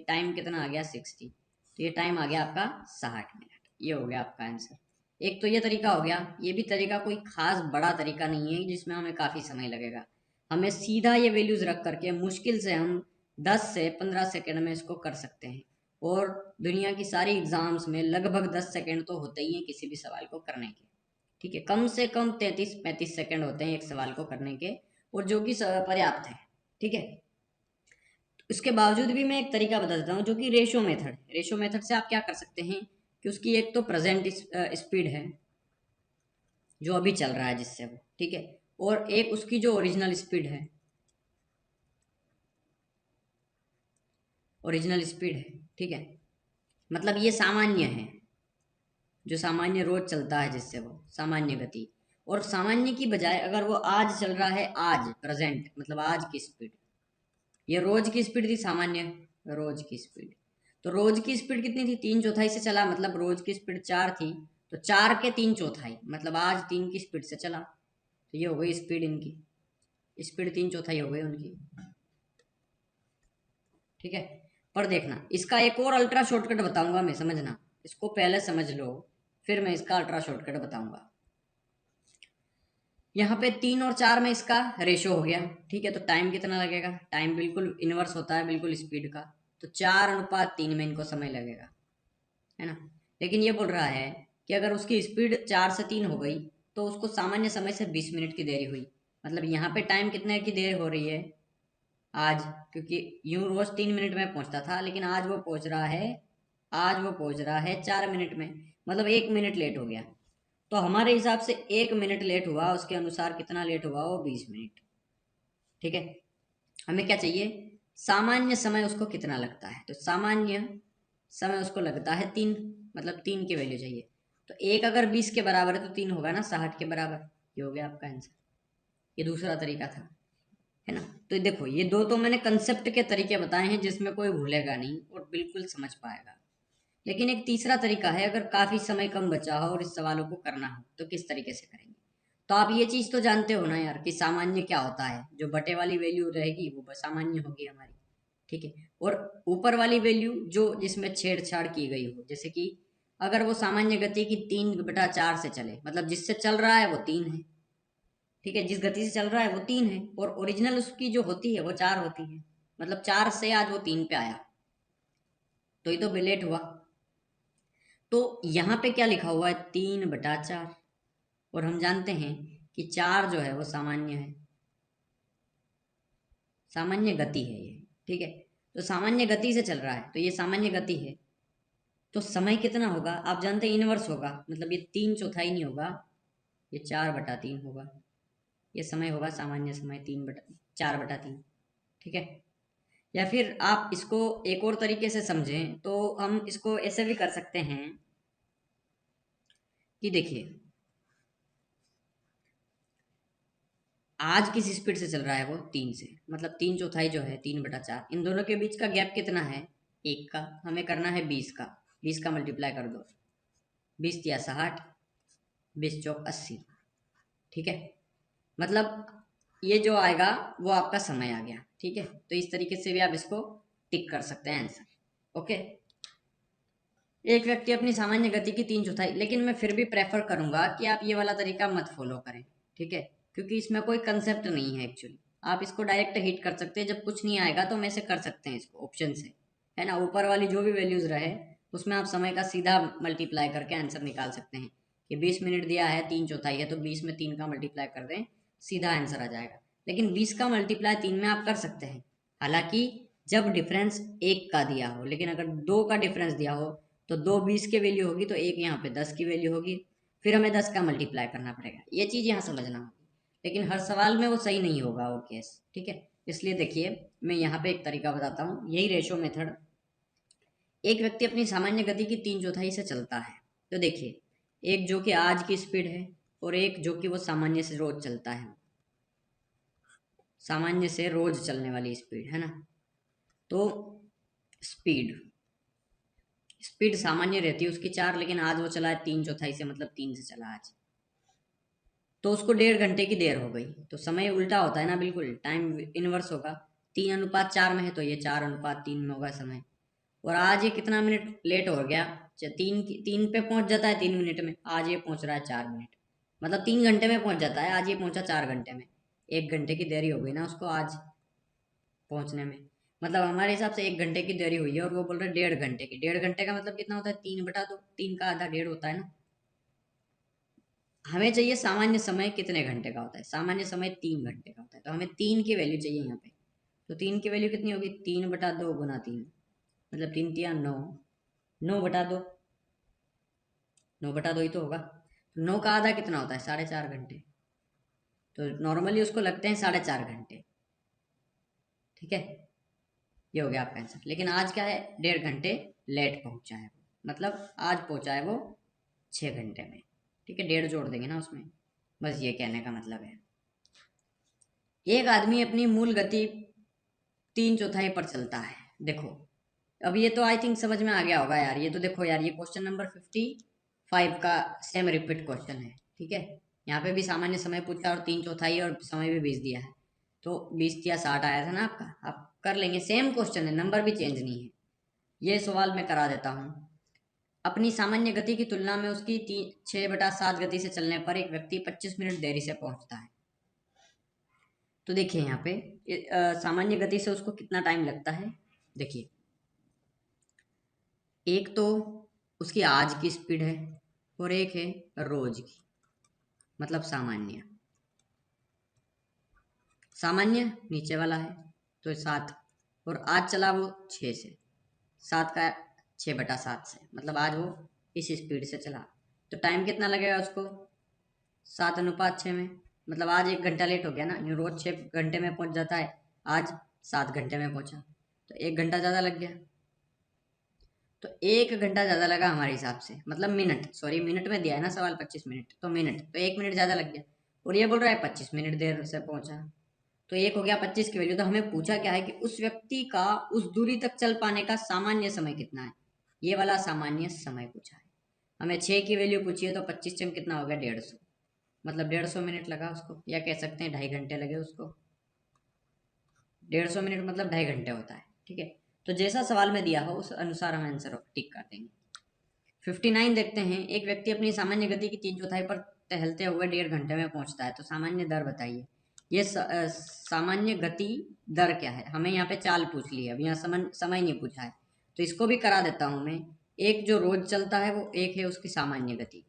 टाइम कितना आ गया 60। तो ये टाइम आ गया आपका 60 मिनट। ये हो गया आपका आंसर। एक तो ये तरीका हो गया। ये भी तरीका कोई खास बड़ा तरीका नहीं है जिसमें हमें काफ़ी समय लगेगा। हमें सीधा ये वैल्यूज़ रख करके मुश्किल से हम 10 से 15 सेकंड में इसको कर सकते हैं। और दुनिया की सारी एग्जाम्स में लगभग 10 सेकंड तो होते ही हैं किसी भी सवाल को करने के। ठीक है, कम से कम 33-35 सेकंड होते हैं एक सवाल को करने के, और जो कि पर्याप्त है। ठीक है, इसके बावजूद भी मैं एक तरीका बता देता हूँ जो कि रेशो मेथड। रेशो मेथड से आप क्या कर सकते हैं कि उसकी एक तो प्रेजेंट स्पीड है जो अभी चल रहा है जिससे वो, ठीक है, और एक उसकी जो ओरिजिनल स्पीड है, ओरिजिनल स्पीड है, ठीक है, मतलब ये सामान्य है, जो सामान्य रोज चलता है जिससे वो सामान्य गति। और सामान्य की बजाय अगर वो आज चल रहा है, आज प्रेजेंट मतलब आज की स्पीड, ये रोज की स्पीड थी सामान्य, रोज की स्पीड, तो रोज की स्पीड कितनी थी, 3/4 से चला, मतलब रोज की स्पीड 4 थी, तो 4 के 3/4 मतलब आज 3 की स्पीड से चला, तो ये हो गई स्पीड इनकी, स्पीड 3/4 हो गई उनकी। ठीक है, पर देखना इसका एक और अल्ट्रा शॉर्टकट बताऊंगा मैं, समझना, इसको पहले समझ लो फिर मैं इसका अल्ट्रा शॉर्टकट बताऊंगा। यहाँ पे 3 और 4 में इसका रेशो हो गया, ठीक है, तो टाइम कितना लगेगा, टाइम बिल्कुल इनवर्स होता है बिल्कुल स्पीड का, तो 4:3 में इनको समय लगेगा, है ना। लेकिन ये बोल रहा है कि अगर उसकी स्पीड 4 से 3 हो गई तो उसको सामान्य समय से 20 मिनट की देरी हुई, मतलब यहाँ पे टाइम कितने की देर हो रही है आज, क्योंकि यूं रोज 3 मिनट में पहुंचता था, लेकिन आज वो पहुंच रहा है, आज वो पहुंच रहा है 4 मिनट में, मतलब 1 मिनट लेट हो गया। तो हमारे हिसाब से 1 मिनट लेट हुआ, उसके अनुसार कितना लेट हुआ, वो 20 मिनट। ठीक है, हमें क्या चाहिए, सामान्य समय उसको कितना लगता है, तो सामान्य समय उसको लगता है 3, मतलब 3 की वैल्यू चाहिए। तो एक अगर 20 के बराबर है तो 3 होगा ना 60 के बराबर, ये हो गया आपका आंसर। ये दूसरा तरीका था, है ना। तो देखो ये दो तो मैंने कंसेप्ट के तरीके बताए हैं जिसमें कोई भूलेगा नहीं और बिल्कुल समझ पाएगा। लेकिन एक तीसरा तरीका है, अगर काफी समय कम बचा हो और इस सवालों को करना हो तो किस तरीके से करेंगे। तो आप ये चीज तो जानते हो ना यार कि सामान्य क्या होता है, जो बटे वाली वैल्यू रहेगी वो सामान्य होगी हमारी, ठीक है, और ऊपर वाली वैल्यू जो जिसमें छेड़छाड़ की गई हो, जैसे कि अगर वो सामान्य गति की 3/4 से चले, मतलब जिससे चल रहा है वो 3 है, ठीक है, जिस गति से चल रहा है वो 3 है, और ओरिजिनल उसकी जो होती है वो 4 होती है, मतलब 4 से आज वो 3 पे आया, तो ये तो लेट हुआ। तो यहाँ पे क्या लिखा हुआ है, 3/4, और हम जानते हैं कि 4 जो है वो सामान्य है, सामान्य गति है ये, ठीक है, तो सामान्य गति से चल रहा है तो ये सामान्य गति है, तो समय कितना होगा आप जानते हैं, इनवर्स होगा, मतलब ये 3/4 नहीं होगा, ये 4/3 होगा, ये समय होगा सामान्य समय, 4/3, ठीक है। या फिर आप इसको एक और तरीके से समझें तो हम इसको ऐसे भी कर सकते हैं कि देखिए आज किस स्पीड से चल रहा है वो 3 से, मतलब 3/4 जो है 3/4, इन दोनों के बीच का गैप कितना है, एक का, हमें करना है 20 का, 20 का मल्टीप्लाई कर दो, 20 × 60, 20 × 80, ठीक है, मतलब ये जो आएगा वो आपका समय आ गया, ठीक है। तो इस तरीके से भी आप इसको टिक कर सकते हैं आंसर, ओके। एक व्यक्ति अपनी सामान्य गति की 3/4, लेकिन मैं फिर भी प्रेफर करूंगा कि आप ये वाला तरीका मत फॉलो करें, ठीक है, क्योंकि इसमें कोई कंसेप्ट नहीं है एक्चुअली। आप इसको डायरेक्ट हिट कर सकते हैं, जब कुछ नहीं आएगा तो हम ऐसे कर सकते हैं इसको ऑप्शन से, है ना, ऊपर वाली जो भी वैल्यूज रहे उसमें आप समय का सीधा मल्टीप्लाई करके आंसर निकाल सकते हैं, कि 20 मिनट दिया है 3/4 है तो 20 में 3 का मल्टीप्लाई कर दें, सीधा आंसर आ जाएगा। लेकिन 20 का मल्टीप्लाई 3 में आप कर सकते हैं, हालांकि जब डिफरेंस 1 का दिया हो, लेकिन अगर 2 का डिफरेंस दिया हो तो 2 20 की वैल्यू होगी तो एक यहाँ पे 10 की वैल्यू होगी, फिर हमें 10 का मल्टीप्लाई करना पड़ेगा, ये चीज़ यहाँ समझना होगी। लेकिन हर सवाल में वो सही नहीं होगा वो केस, ठीक है। इसलिए देखिए मैं यहाँ पे एक तरीका बताता हूँ, यही रेशो मेथड। एक व्यक्ति अपनी सामान्य गति की 3/4 से चलता है, तो देखिए एक जो कि आज की स्पीड है और एक जो कि वो सामान्य से रोज चलता है, सामान्य से रोज चलने वाली स्पीड, है ना। तो स्पीड स्पीड सामान्य रहती है उसकी 4, लेकिन आज वो चला है 3/4 से, मतलब 3 से चला आज, तो उसको 1.5 घंटे की देर हो गई, तो समय उल्टा होता है ना, बिल्कुल टाइम इनवर्स होगा, 3:4 में है तो ये 4:3 में होगा समय। और आज ये कितना मिनट लेट हो गया, 3 पे पहुंच जाता है 3 मिनट में, आज ये पहुंच रहा है 4 मिनट, मतलब 3 घंटे में पहुंच जाता है, आज ये पहुंचा 4 घंटे में, 1 घंटे की देरी हो गई ना उसको आज पहुंचने में। मतलब हमारे हिसाब से 1 घंटे की देरी हुई है और वो बोल रहे हैं 1.5 घंटे की। 1.5 घंटे का मतलब कितना होता है? 3/2। 3 का आधा 1.5 होता है ना। हमें चाहिए सामान्य समय कितने घंटे का होता है। सामान्य समय 3 घंटे का होता है, तो हमें 3 की वैल्यू चाहिए यहाँ पे। तो 3 की वैल्यू कितनी होगी? 3/2 गुना 3, मतलब 3 × 3 = 9। 9/2, 9/2 ही तो होगा। 9 का आधा कितना होता है? 4.5 घंटे। तो नॉर्मली उसको लगते हैं 4.5 घंटे। ठीक है, ये हो गया आपका आंसर। लेकिन आज क्या है? 1.5 घंटे लेट पहुंचा है वो। मतलब आज पहुंचा है वो 6 घंटे में। ठीक है, 1.5 जोड़ देंगे ना उसमें। बस ये कहने का मतलब है। एक आदमी अपनी मूल गति 3/4 पर चलता है। देखो, अब ये तो आई थिंक समझ में आ गया होगा यार। ये तो देखो यार, ये क्वेश्चन नंबर 55 का सेम रिपीट क्वेश्चन है। ठीक है, यहाँ पे भी सामान्य समय पूछा और 3/4 और समय भी 20 दिया है। तो 20 × 60 आया था ना आपका। आप कर लेंगे, सेम क्वेश्चन है, नंबर भी चेंज नहीं है। ये सवाल मैं करा देता हूँ। अपनी सामान्य गति की तुलना में उसकी 6/7 गति से चलने पर एक व्यक्ति 25 मिनट देरी से पहुंचता है। तो देखिए यहाँ पे सामान्य गति से उसको कितना टाइम लगता है। देखिए, एक तो उसकी आज की स्पीड है और एक है रोज की, मतलब सामान्य। सामान्य नीचे वाला है तो 7, और आज चला वो 6 से। 7 का 6/7 से, मतलब आज वो इस स्पीड से चला। तो टाइम कितना लगेगा उसको? 7:6 में। मतलब आज 1 घंटा लेट हो गया ना। यूँ रोज 6 घंटे में पहुंच जाता है, आज 7 घंटे में पहुंचा, तो 1 घंटा ज़्यादा लग गया। तो 1 घंटा ज़्यादा लगा हमारे हिसाब से, मतलब मिनट, सॉरी मिनट में दिया है ना सवाल 25 मिनट, तो मिनट, तो 1 मिनट ज़्यादा लग गया। और ये बोल रहा है 25 मिनट देर से पहुंचा, तो एक हो गया 25 की वैल्यू। तो हमें पूछा क्या है कि उस व्यक्ति का उस दूरी तक चल पाने का सामान्य समय कितना है। ये वाला सामान्य समय पूछा है हमें। 6 की वैल्यू पूछी है, तो 25 से कितना हो गया? 150, मतलब 150 मिनट लगा उसको, या कह सकते हैं 2.5 घंटे लगे उसको। 150 मिनट मतलब 2.5 घंटे होता है। ठीक है, तो जैसा सवाल में दिया हो उस अनुसार हम आंसर टिक कर देंगे। 59 देखते हैं। एक व्यक्ति अपनी सामान्य गति की 3/4 पर टहलते हुए 1.5 घंटे में पहुंचता है, तो सामान्य दर बताइए। ये सामान्य गति दर क्या है? हमें यहाँ पे चाल पूछ ली है, अब यहाँ समय नहीं पूछा है। तो इसको भी करा देता हूँ मैं। एक जो रोज चलता है वो एक है उसकी सामान्य गति।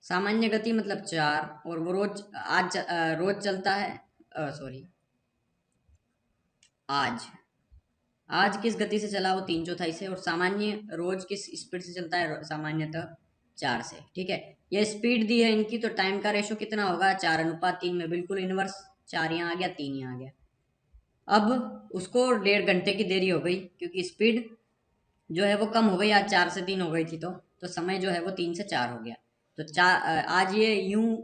सामान्य गति मतलब 4, और वो रोज रोज चलता है, सॉरी, आज आज किस गति से चला? वो 3/4 से। और सामान्य रोज किस स्पीड से चलता है? सामान्यतः 4 से। ठीक है, ये स्पीड दी है इनकी, तो टाइम का रेशो कितना होगा? 4:3 में, बिल्कुल इनवर्स। 4 यहाँ आ गया, 3 यहाँ आ गया। अब उसको 1.5 घंटे की देरी हो गई, क्योंकि स्पीड जो है वो कम हो गई, आज 4 से 3 हो गई थी। तो समय जो है वो 3 से 4 हो गया। तो आज ये यूं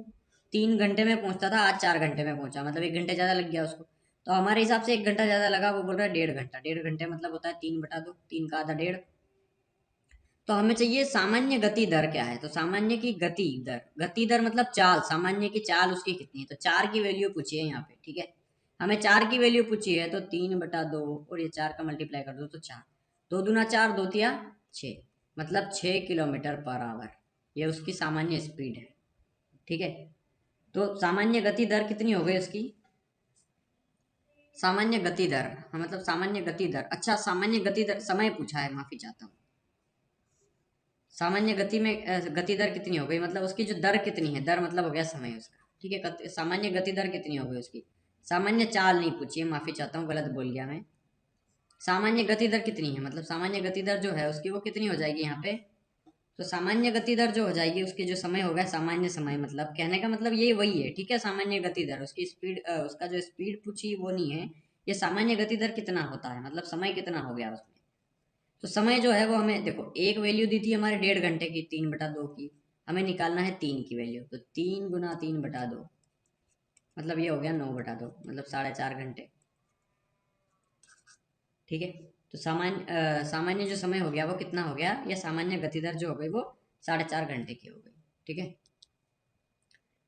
3 घंटे में पहुंचता था, आज 4 घंटे में पहुंचा, मतलब 1 घंटे ज़्यादा लग गया उसको। तो हमारे हिसाब से 1 घंटा ज़्यादा लगा, वो बोल रहा है 1.5 घंटा। 1.5 घंटे मतलब होता है 3/2, 3 का आधा 1.5। तो हमें चाहिए सामान्य गति दर क्या है। तो सामान्य की गति दर, गति दर मतलब चाल, सामान्य की चाल उसकी कितनी है। तो 4 की वैल्यू पूछी है यहाँ पे। ठीक है, हमें 4 की वैल्यू पूछी है, तो 3/2 और ये 4 का मल्टीप्लाई कर दो तो 4, 2 दूना 4, 2 तिया 6, मतलब 6 किलोमीटर पर आवर। ये उसकी सामान्य स्पीड है। ठीक है, तो सामान्य गति दर कितनी हो गई उसकी? सामान्य गति दर, हाँ, मतलब सामान्य गति दर। अच्छा, सामान्य गति दर समय पूछा है, माफी चाहता हूँ। सामान्य गति में गति दर कितनी हो गई, मतलब उसकी जो दर कितनी है। दर मतलब हो गया समय उसका। ठीक है, सामान्य गति दर कितनी हो गई उसकी। सामान्य चाल नहीं पूछी है, माफी चाहता हूँ, गलत बोल गया मैं। सामान्य गति दर कितनी है, मतलब सामान्य गति दर जो है उसकी वो कितनी हो जाएगी यहाँ पे। तो सामान्य गति दर जो हो जाएगी उसकी जो समय होगा, सामान्य समय, मतलब कहने का मतलब ये वही है। ठीक है, सामान्य गति दर, उसकी स्पीड, उसका जो स्पीड पूछी वो नहीं है। ये सामान्य गति दर कितना होता है, मतलब समय कितना हो गया उसमें। तो समय जो है वो हमें देखो, एक वैल्यू दी थी हमारे 1.5 घंटे की, 3/2 की। हमें निकालना है 3 की वैल्यू, तो 3 × 3/2, मतलब ये हो गया 9/2, मतलब 4.5 घंटे। ठीक है, तो सामान्य जो समय हो गया वो कितना हो गया, या सामान्य गति दर जो हो गई वो 4.5 घंटे की हो गई। ठीक है,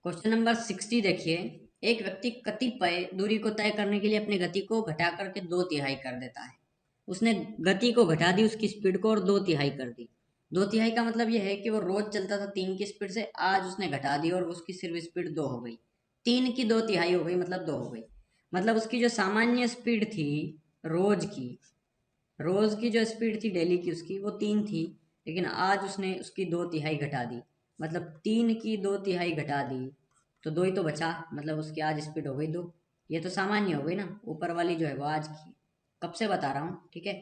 क्वेश्चन नंबर 60 देखिए। एक व्यक्ति कतिपय दूरी को तय करने के लिए अपनी गति को घटा करके 2/3 कर देता है। उसने गति को घटा दी, उसकी स्पीड को, और 2/3 कर दी। 2/3 का मतलब यह है कि वो रोज चलता था 3 की स्पीड से, आज उसने घटा दी और उसकी सिर्फ स्पीड 2 हो गई। 3 की 2/3 हो गई, मतलब 2 हो गई। मतलब उसकी जो सामान्य स्पीड थी रोज की जो स्पीड थी डेली की उसकी वो 3 थी, लेकिन आज उसने उसकी 2/3 घटा दी। मतलब 3 की 2/3 घटा दी तो 2 ही तो बचा, मतलब उसकी आज स्पीड हो गई 2। ये तो सामान्य हो गई ना, ऊपर वाली जो है वो आज की, कब से बता रहा हूँ, ठीक है।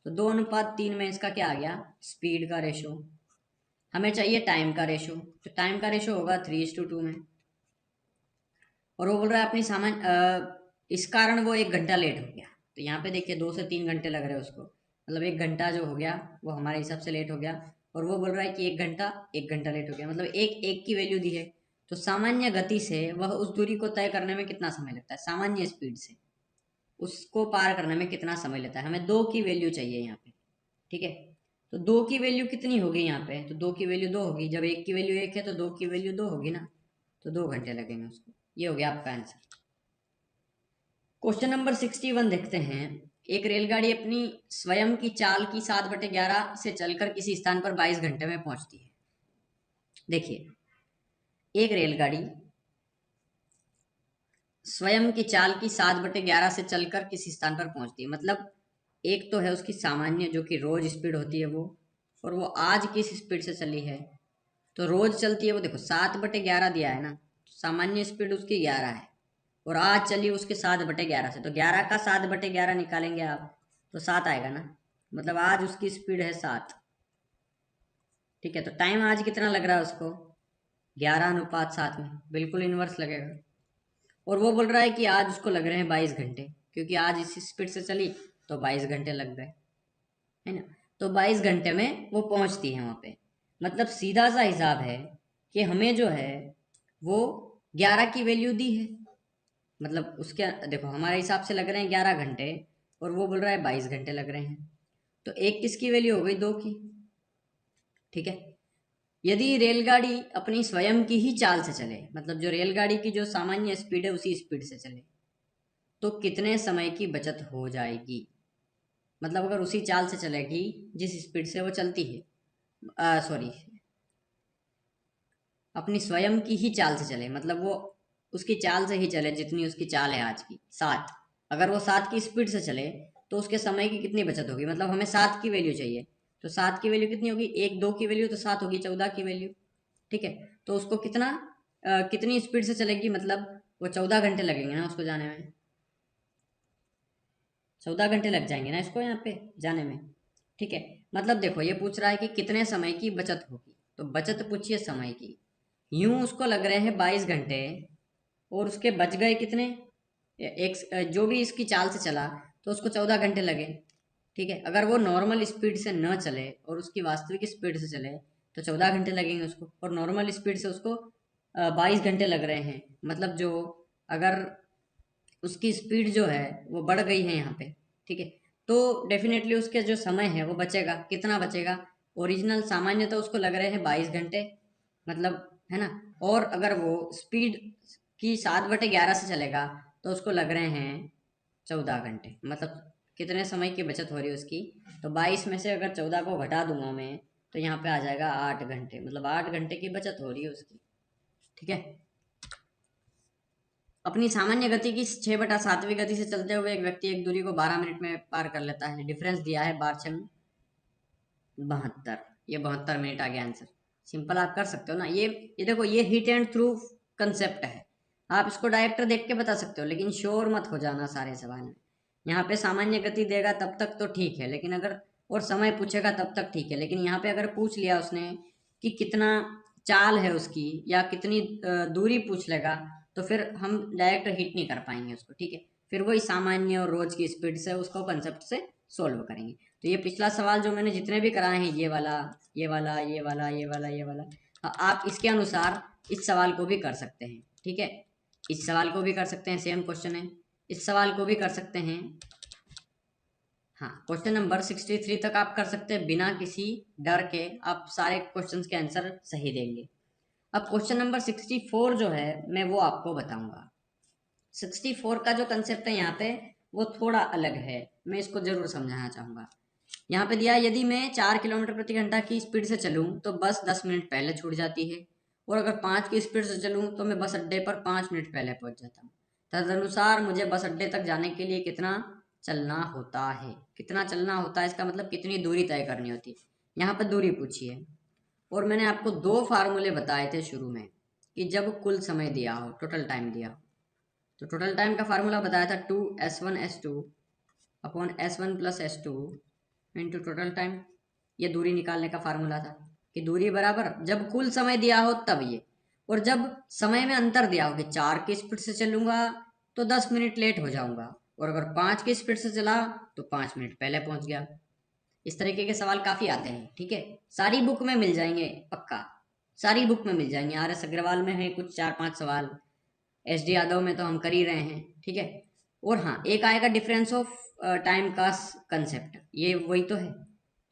तो 2:3 में इसका क्या आ गया, स्पीड का रेशो। हमें चाहिए टाइम का रेशो, तो टाइम का रेशो होगा 3:2 में। और वो बोल रहा है अपनी इस कारण वो 1 घंटा लेट हो गया। तो यहाँ पे देखिए 2 से 3 घंटे लग रहे हैं उसको, मतलब 1 घंटा जो हो गया वो हमारे हिसाब से लेट हो गया। और वो बोल रहा है कि 1 घंटा लेट हो गया, मतलब एक एक की वैल्यू दी है। तो सामान्य गति से वह उस दूरी को तय करने में कितना समय लगता है, सामान्य स्पीड से उसको पार करने में कितना समय लेता है। हमें 2 की वैल्यू चाहिए यहाँ पे, ठीक है। तो 2 की वैल्यू कितनी होगी यहाँ पे, तो 2 की वैल्यू 2 होगी। जब 1 की वैल्यू 1 है तो 2 की वैल्यू 2 होगी ना, तो 2 घंटे लगेंगे उसको। ये हो गया आपका आंसर। क्वेश्चन नंबर 61 देखते हैं। एक रेलगाड़ी अपनी स्वयं की चाल की 7/11 से चलकर किसी स्थान पर 22 घंटे में पहुंचती है। देखिए, एक रेलगाड़ी स्वयं की चाल की 7/11 से चलकर किसी स्थान पर पहुंचती है, मतलब एक तो है उसकी सामान्य जो कि रोज स्पीड होती है वो, और वो आज किस स्पीड से चली है। तो रोज चलती है वो, देखो 7/11 दिया है ना, तो सामान्य स्पीड उसकी 11 है, और आज चली उसके 7/11 से, तो 11 का 7/11 निकालेंगे आप तो 7 आएगा ना, मतलब आज उसकी स्पीड है 7। ठीक है, तो टाइम आज कितना लग रहा है उसको, 11:7 में, बिल्कुल इनवर्स लगेगा। और वो बोल रहा है कि आज उसको लग रहे हैं 22 घंटे, क्योंकि आज इसी स्पीड से चली तो 22 घंटे लग गए, है ना। तो 22 घंटे में वो पहुंचती है वहां पे। मतलब सीधा सा हिसाब है कि हमें जो है वो 11 की वैल्यू दी है, मतलब उसके देखो हमारे हिसाब से लग रहे हैं 11 घंटे, और वो बोल रहा है 22 घंटे लग रहे हैं। तो एक किसकी वैल्यू हो गई, 2 की, ठीक है। यदि रेलगाड़ी अपनी स्वयं की ही चाल से चले, मतलब जो रेलगाड़ी की जो सामान्य स्पीड है उसी स्पीड से चले, तो कितने समय की बचत हो जाएगी। मतलब अगर उसी चाल से चलेगी जिस स्पीड से वो चलती है, सॉरी, अपनी स्वयं की ही चाल से चले, मतलब वो उसकी चाल से ही चले जितनी उसकी चाल है आज की 7। अगर वो 7 की स्पीड से चले तो उसके समय की कितनी बचत होगी, मतलब हमें 7 की वैल्यू चाहिए। तो 7 की वैल्यू कितनी होगी, 1 2 की वैल्यू तो 7 होगी, 14 की वैल्यू, ठीक है। तो उसको कितनी स्पीड से चलेगी, मतलब वो 14 घंटे लगेंगे ना उसको जाने में, 14 घंटे लग जाएंगे ना इसको यहाँ पे जाने में, ठीक है। मतलब देखो ये पूछ रहा है कि कितने समय की बचत होगी, तो बचत पूछिए समय की। यूं उसको लग रहे हैं 22 घंटे, और उसके बच गए कितने, एक जो भी इसकी चाल से चला तो उसको 14 घंटे लगे, ठीक है। अगर वो नॉर्मल स्पीड से न चले और उसकी वास्तविक स्पीड से चले तो 14 घंटे लगेंगे उसको, और नॉर्मल स्पीड से उसको 22 घंटे लग रहे हैं। मतलब जो अगर उसकी स्पीड जो है वो बढ़ गई है यहाँ पे, ठीक है, तो डेफिनेटली उसके जो समय है वो बचेगा, कितना बचेगा। ओरिजिनल सामान्य तो उसको लग रहे हैं 22 घंटे, मतलब, है ना। और अगर वो स्पीड की 7/11 से चलेगा तो उसको लग रहे हैं 14 घंटे, मतलब कितने समय की बचत हो रही है उसकी। तो 22 में से अगर 14 को घटा दूंगा मैं तो यहाँ पे आ जाएगा 8 घंटे, मतलब 8 घंटे की बचत हो रही है उसकी, ठीक है। अपनी सामान्य गति की 6/7वीं गति से चलते हुए एक व्यक्ति एक दूरी को 12 मिनट में पार कर लेता है। डिफरेंस दिया है 12×6 72, ये 72 मिनट आ गया आंसर। सिंपल आप कर सकते हो ना, ये देखो ये हिट एंड थ्रू कंसेप्ट है। आप इसको डायरेक्ट देख के बता सकते हो, लेकिन श्योर मत हो जाना सारे सवाल में। यहाँ पे सामान्य गति देगा तब तक तो ठीक है, लेकिन अगर और समय पूछेगा तब तक ठीक है, लेकिन यहाँ पे अगर पूछ लिया उसने कि कितना चाल है उसकी या कितनी दूरी पूछ लेगा, तो फिर हम डायरेक्ट हिट नहीं कर पाएंगे उसको, ठीक है। फिर वही सामान्य और रोज की स्पीड से उसको कंसेप्ट से सोल्व करेंगे। तो ये पिछला सवाल जो मैंने जितने भी कराए हैं, ये वाला, ये वाला, ये वाला, ये वाला, ये वाला, आप इसके अनुसार इस सवाल को भी कर सकते हैं, ठीक है। इस सवाल को भी कर सकते हैं, सेम क्वेश्चन है, इस सवाल को भी कर सकते हैं। हाँ, क्वेश्चन नंबर 63 तक आप कर सकते हैं, बिना किसी डर के आप सारे क्वेश्चंस के आंसर सही देंगे। अब क्वेश्चन नंबर 64 जो है मैं वो आपको बताऊंगा। 64 का जो कंसेप्ट है यहाँ पे वो थोड़ा अलग है, मैं इसको जरूर समझाना चाहूंगा। यहाँ पे दिया यदि मैं 4 किलोमीटर प्रति घंटा की स्पीड से चलूँ तो बस 10 मिनट पहले छूट जाती है, और अगर 5 की स्पीड से चलूँ तो मैं बस अड्डे पर 5 मिनट पहले पहुंच जाता हूँ। तदनुसार मुझे बस अड्डे तक जाने के लिए कितना चलना होता है। कितना चलना होता है इसका मतलब कितनी दूरी तय करनी होती है। यहाँ पर दूरी पूछी है और मैंने आपको दो फार्मूले बताए थे शुरू में कि जब कुल समय दिया हो, टोटल टाइम दिया हो, तो टोटल टाइम का फार्मूला बताया था 2s1s2 upon s1 plus s2 into total time. ये दूरी निकालने का फार्मूला था कि दूरी बराबर जब कुल समय दिया हो तब ये, और जब समय में अंतर दिया हो कि 4 की स्पीड से चलूंगा तो 10 मिनट लेट हो जाऊंगा, और अगर 5 की स्पीड से चला तो 5 मिनट पहले पहुंच गया। इस तरीके के सवाल काफी आते हैं। ठीक है, सारी बुक में मिल जाएंगे, पक्का सारी बुक में मिल जाएंगे। RS अग्रवाल में है कुछ 4-5 सवाल, SD यादव में तो हम कर ही रहे हैं। ठीक है, और हाँ एक आएगा डिफरेंस ऑफ टाइम का कंसेप्ट। ये वही तो है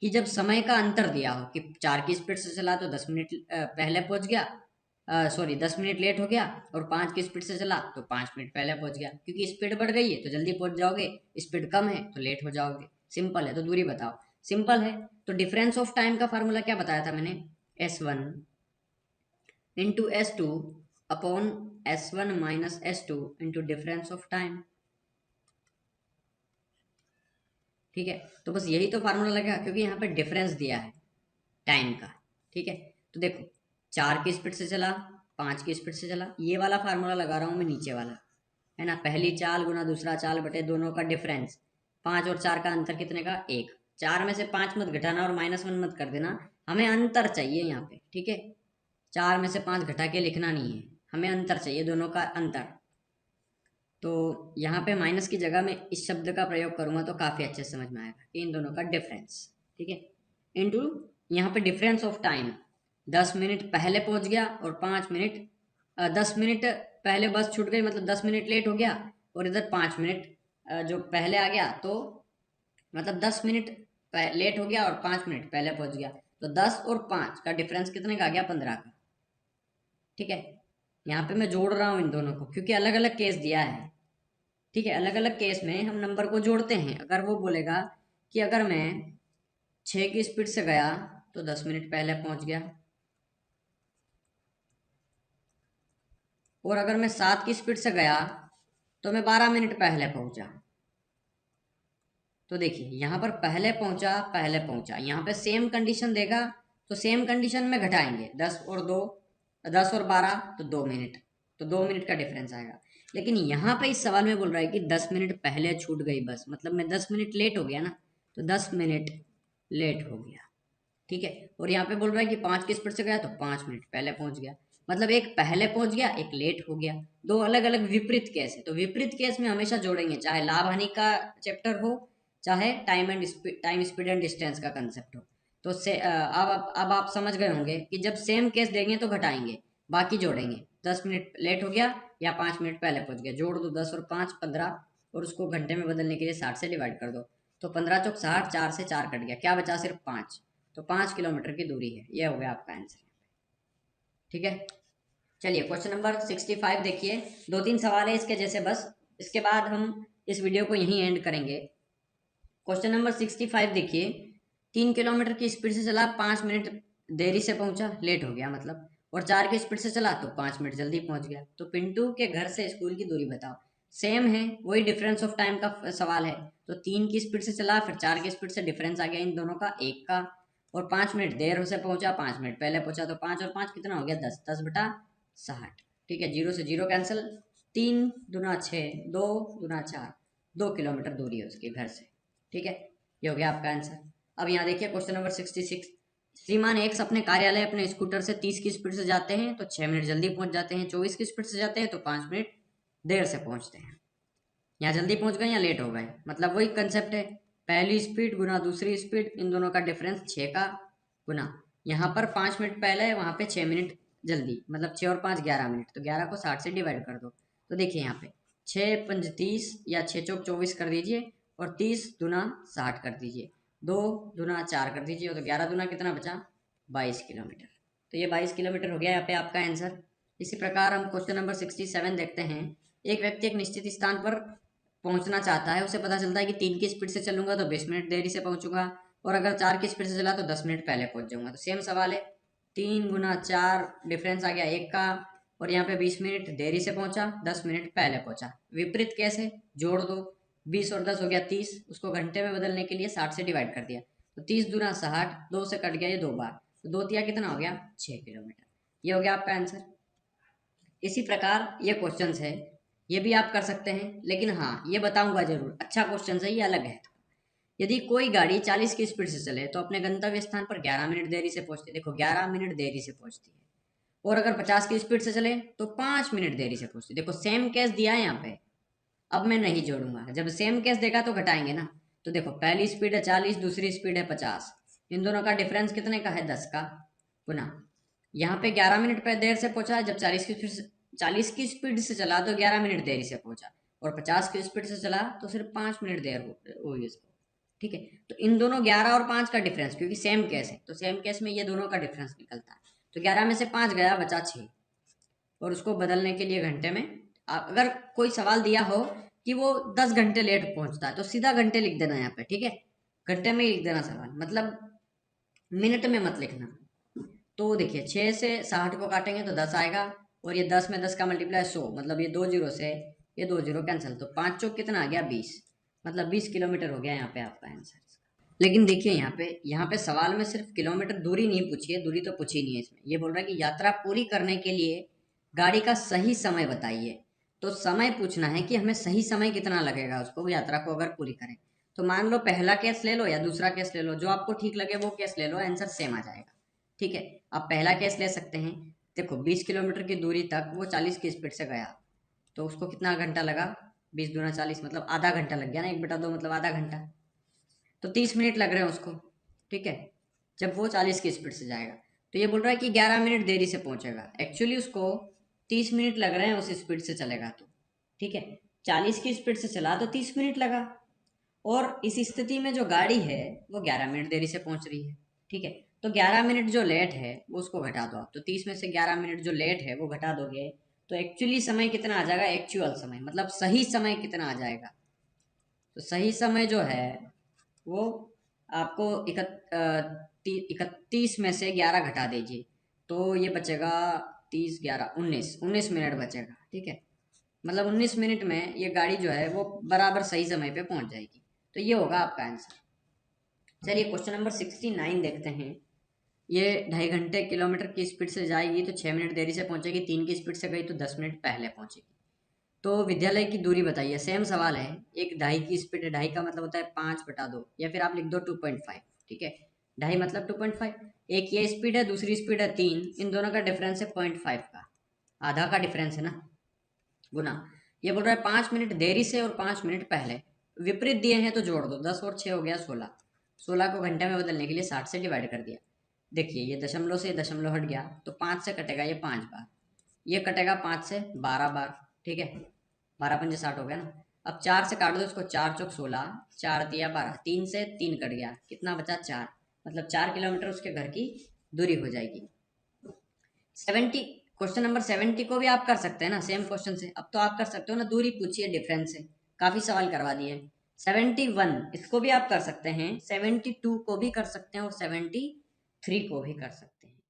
कि जब समय का अंतर दिया हो कि 4 की स्पीड से चला तो 10 मिनट पहले पहुंच गया, सॉरी 10 मिनट लेट हो गया, और 5 की स्पीड से चला तो 5 मिनट पहले पहुंच गया। क्योंकि स्पीड बढ़ गई है तो जल्दी पहुंच जाओगे, स्पीड कम है तो लेट हो जाओगे। सिंपल है, तो दूरी बताओ। सिंपल है, तो डिफरेंस ऑफ टाइम का फार्मूला क्या बताया था मैंने, S1 into S2 upon S1 minus S2 into difference of time. ठीक है, तो बस यही तो फार्मूला लगा क्योंकि यहाँ पे डिफरेंस दिया है टाइम का। ठीक है, तो देखो 4 की स्पीड से चला, 5 की स्पीड से चला, ये वाला फार्मूला लगा रहा हूँ मैं नीचे वाला, है ना। पहली चाल गुना दूसरा चाल बटे दोनों का डिफरेंस, 5 और 4 का अंतर कितने का, 1। 4 में से 5 मत घटाना और -1 मत कर देना, हमें अंतर चाहिए यहाँ पे। ठीक है, 4 में से 5 घटा के लिखना नहीं है, हमें अंतर चाहिए, दोनों का अंतर। तो यहाँ पे माइनस की जगह में इस शब्द का प्रयोग करूंगा तो काफ़ी अच्छे से समझ में आएगा कि इन दोनों का डिफरेंस। ठीक है, इंटू यहाँ पे डिफरेंस ऑफ टाइम, 10 मिनट पहले पहुंच गया और 5 मिनट 10 मिनट पहले बस छूट गई मतलब 10 मिनट लेट हो गया, और इधर 5 मिनट जो पहले आ गया तो मतलब 10 मिनट लेट हो गया और 5 मिनट पहले पहुंच गया, तो 10 और 5 का डिफरेंस कितने का आ गया, 15 का। ठीक है, यहाँ पे मैं जोड़ रहा हूँ इन दोनों को क्योंकि अलग अलग केस दिया है। ठीक है, अलग अलग केस में हम नंबर को जोड़ते हैं। अगर वो बोलेगा कि अगर मैं 6 की स्पीड से गया तो 10 मिनट पहले पहुंच गया, और अगर मैं 7 की स्पीड से गया तो मैं 12 मिनट पहले पहुंचा। तो देखिए यहाँ पर पहले पहुंचा, यहाँ पे सेम कंडीशन देगा तो सेम कंडीशन में घटाएंगे, 10 और 12 तो 2 मिनट, तो 2 मिनट का डिफरेंस आएगा। लेकिन यहाँ पे इस सवाल में बोल रहा है कि 10 मिनट पहले छूट गई बस, मतलब मैं 10 मिनट लेट हो गया ना, तो 10 मिनट लेट हो गया। ठीक है, और यहाँ पे बोल रहा है कि 5 की स्पीड से गया तो 5 मिनट पहले पहुंच गया, मतलब एक पहले पहुंच गया एक लेट हो गया। दो अलग अलग विपरीत केस है, तो विपरीत केस में हमेशा जोड़ेंगे, चाहे लाभ हानि का चैप्टर हो चाहे टाइम स्पीड एंड डिस्टेंस का कंसेप्ट हो। तो से अब आप समझ गए होंगे कि जब सेम केस देंगे तो घटाएंगे, बाकी जोड़ेंगे। 10 मिनट लेट हो गया या 5 मिनट पहले पहुंच गया, जोड़ दो, 10 और 5 15, और उसको घंटे में बदलने के लिए 60 से डिवाइड कर दो, तो 15 चौक 60, 4 से 4 कट गया, क्या बचा, सिर्फ 5। तो 5 किलोमीटर की दूरी है, यह हो गया आपका आंसर। ठीक है, चलिए क्वेश्चन नंबर 65 देखिए। दो तीन सवाल है इसके जैसे बस, इसके बाद हम इस वीडियो को यहीं एंड करेंगे। क्वेश्चन नंबर 65 देखिए, 3 किलोमीटर की स्पीड से चला, 5 मिनट देरी से पहुंचा, लेट हो गया मतलब, और 4 की स्पीड से चला तो 5 मिनट जल्दी पहुंच गया। तो पिंटू के घर से स्कूल की दूरी बताओ। सेम है, वही डिफरेंस ऑफ टाइम का सवाल है। तो 3 की स्पीड से चला, फिर 4 की स्पीड से, डिफरेंस आ गया इन दोनों का 1 का, और 5 मिनट देर से पहुंचा, 5 मिनट पहले पहुंचा, तो 5 और 5 कितना हो गया, 10, 10/60। ठीक है, 0 से 0 कैंसिल, 3 दूना 6, 2 दूना 4, 2 किलोमीटर दूरी है उसके घर से। ठीक है, ये हो गया आपका आंसर। अब यहाँ देखिए क्वेश्चन नंबर 66, श्रीमान एक्स अपने कार्यालय अपने स्कूटर से 30 की स्पीड से जाते हैं तो 6 मिनट जल्दी पहुंच जाते हैं, 24 की स्पीड से जाते हैं तो 5 मिनट देर से पहुंचते हैं। यहाँ जल्दी पहुंच गए या लेट हो गए, मतलब वही कंसेप्ट है, पहली स्पीड गुना दूसरी स्पीड, इन दोनों का डिफरेंस 6 का गुना, यहाँ पर 5 मिनट पहले है, वहाँ पे 6 मिनट जल्दी, मतलब 6 और 5 11 मिनट, तो 11 को 60 से डिवाइड कर दो। तो देखिए यहाँ पे 6×5 = 30 या 6 चौक 24 कर दीजिए, और 30 दूना 60 कर दीजिए, 2 दूना 4 कर दीजिए, तो 11 दूना कितना बचा, 22 किलोमीटर। तो ये 22 किलोमीटर हो गया यहाँ पे आपका आंसर। इसी प्रकार हम क्वेश्चन नंबर 67 देखते हैं। एक व्यक्ति एक निश्चित स्थान पर पहुंचना चाहता है, उसे पता चलता है कि 3 की स्पीड से चलूंगा तो 20 मिनट देरी से पहुंचूंगा, और अगर 4 की स्पीड से चला तो 10 मिनट पहले पहुंच जाऊंगा। तो सेम सवाल है, 3×4 डिफरेंस आ गया 1 का, और यहाँ पे 20 मिनट देरी से पहुंचा, 10 मिनट पहले पहुंचा, विपरीत कैसे, जोड़ दो, 20 और 10 हो गया 30, उसको घंटे में बदलने के लिए 60 से डिवाइड कर दिया, तो 30 दूना 60, 2 से कट गया ये 2 बार, तो 2 तिया कितना हो गया 6 किलोमीटर। ये हो गया आपका आंसर। इसी प्रकार ये क्वेश्चन है, ये भी आप कर सकते हैं, लेकिन हाँ ये बताऊंगा जरूर, अच्छा क्वेश्चन है, ये अलग है। यदि कोई गाड़ी 40 की स्पीड से चले तो अपने गंतव्य स्थान पर 11 मिनट देरी से पहुंचती है, देखो 11 मिनट देरी से पहुंचती है। और अगर 50 की स्पीड से चले तो 5 मिनट देरी से पहुंचती है। देखो सेम केस दिया है यहाँ पे, अब मैं नहीं जोड़ूंगा, जब सेम केस देगा तो घटाएंगे ना। तो देखो पहली स्पीड है 40, दूसरी स्पीड है 50, इन दोनों का डिफरेंस कितने का है 10 का। पुनः यहाँ पे 11 मिनट पे देर से पहुंचा, जब 40 की स्पीड से चला तो 11 मिनट देरी से पहुंचा, और 50 की स्पीड से चला तो सिर्फ 5 मिनट देर हुई इसको। ठीक है, तो इन दोनों 11 और 5 का डिफरेंस, क्योंकि सेम केस है तो सेम केस में ये दोनों का डिफरेंस निकलता है। तो 11 में से 5 गया, बचा 6, और उसको बदलने के लिए घंटे में, अगर कोई सवाल दिया हो कि वो 10 घंटे लेट पहुंचता है तो सीधा घंटे लिख देना यहाँ पे, ठीक है, घंटे में ही लिख देना सवाल, मतलब मिनट में मत लिखना। तो देखिए 6 से 60 को काटेंगे तो 10 आएगा, और ये 10 में 10 का मल्टीप्लाई 100, मतलब ये 2 जीरो से ये 2 जीरो कैंसिल, तो 5 चौक कितना आ गया 20, मतलब 20 किलोमीटर हो गया यहाँ पे आपका आंसर। लेकिन देखिए यहाँ पे सवाल में सिर्फ किलोमीटर दूरी नहीं पूछी है, दूरी तो पूछी नहीं है इसमें, ये बोल रहा है कि यात्रा पूरी करने के लिए गाड़ी का सही समय बताइए। तो समय पूछना है कि हमें सही समय कितना लगेगा उसको, यात्रा को अगर पूरी करें। तो मान लो पहला केस ले लो या दूसरा केस ले लो, जो आपको ठीक लगे वो केस ले लो, आंसर सेम आ जाएगा। ठीक है, आप पहला केस ले सकते हैं। देखो 20 किलोमीटर की दूरी तक वो 40 की स्पीड से गया, तो उसको कितना घंटा लगा, 20 दूना 40, मतलब आधा घंटा लग गया ना, 1/2 मतलब आधा घंटा, तो 30 मिनट लग रहे हैं उसको। ठीक है, जब वो 40 की स्पीड से जाएगा, तो ये बोल रहा है कि 11 मिनट देरी से पहुंचेगा, एक्चुअली उसको 30 मिनट लग रहे हैं उस स्पीड से चलेगा तो। ठीक है, 40 की स्पीड से चला तो 30 मिनट लगा, और इस स्थिति में जो गाड़ी है वो 11 मिनट देरी से पहुंच रही है। ठीक है, तो 11 मिनट जो लेट है वो उसको घटा दो आप, तो 30 में से 11 मिनट जो लेट है वो घटा दोगे, तो एक्चुअली समय कितना आ जाएगा, एक्चुअल समय मतलब सही समय कितना आ जाएगा। तो सही समय जो है वो आपको 31 में से 11 घटा दीजिए, तो ये बचेगा 30 11 19 मिनट बचेगा। ठीक है, मतलब 19 मिनट में ये गाड़ी जो है वो बराबर सही समय पे पहुंच जाएगी, तो ये होगा आपका आंसर। चलिए क्वेश्चन नंबर 69 देखते हैं। ये 2.5 घंटे किलोमीटर की स्पीड से जाएगी तो 6 मिनट देरी से पहुंचेगी, 3 की स्पीड से गई तो 10 मिनट पहले पहुंचेगी। तो विद्यालय की दूरी बताइए, सेम सवाल है, एक ढाई की स्पीड है, ढाई का मतलब होता है 5/2, या फिर आप लिख दो 2.5। ठीक है, ढाई मतलब 2.5, एक ये स्पीड है दूसरी स्पीड है 3, इन दोनों का डिफरेंस है 0.5 का, आधा का डिफरेंस है ना, गुना। ये बोल रहा है 5 मिनट देरी से और 5 मिनट पहले, विपरीत दिए हैं तो जोड़ दो, 10 और 6 हो गया 16, 16 को घंटे में बदलने के लिए 60 से डिवाइड कर दिया। देखिए ये दशमलव से दशमलव हट गया, तो 5 से कटेगा ये 5 बार, ये कटेगा 5 से 12 बार। ठीक है, 12×5 = 60 हो गया ना। अब 4 से काट दो इसको, 4×4 = 16, 4×3 = 12, 3 से 3 कट गया, कितना बचा 4, मतलब 4 किलोमीटर उसके घर की दूरी हो जाएगी। 70, क्वेश्चन नंबर 70 को भी आप कर सकते हैं ना सेम क्वेश्चन से, अब तो आप कर सकते हो ना, दूरी पूछिए डिफरेंस से, काफी सवाल करवा दिए। 71 इसको भी आप कर सकते हैं, 72 को भी कर सकते हैं, और 73 को भी कर सकते हैं।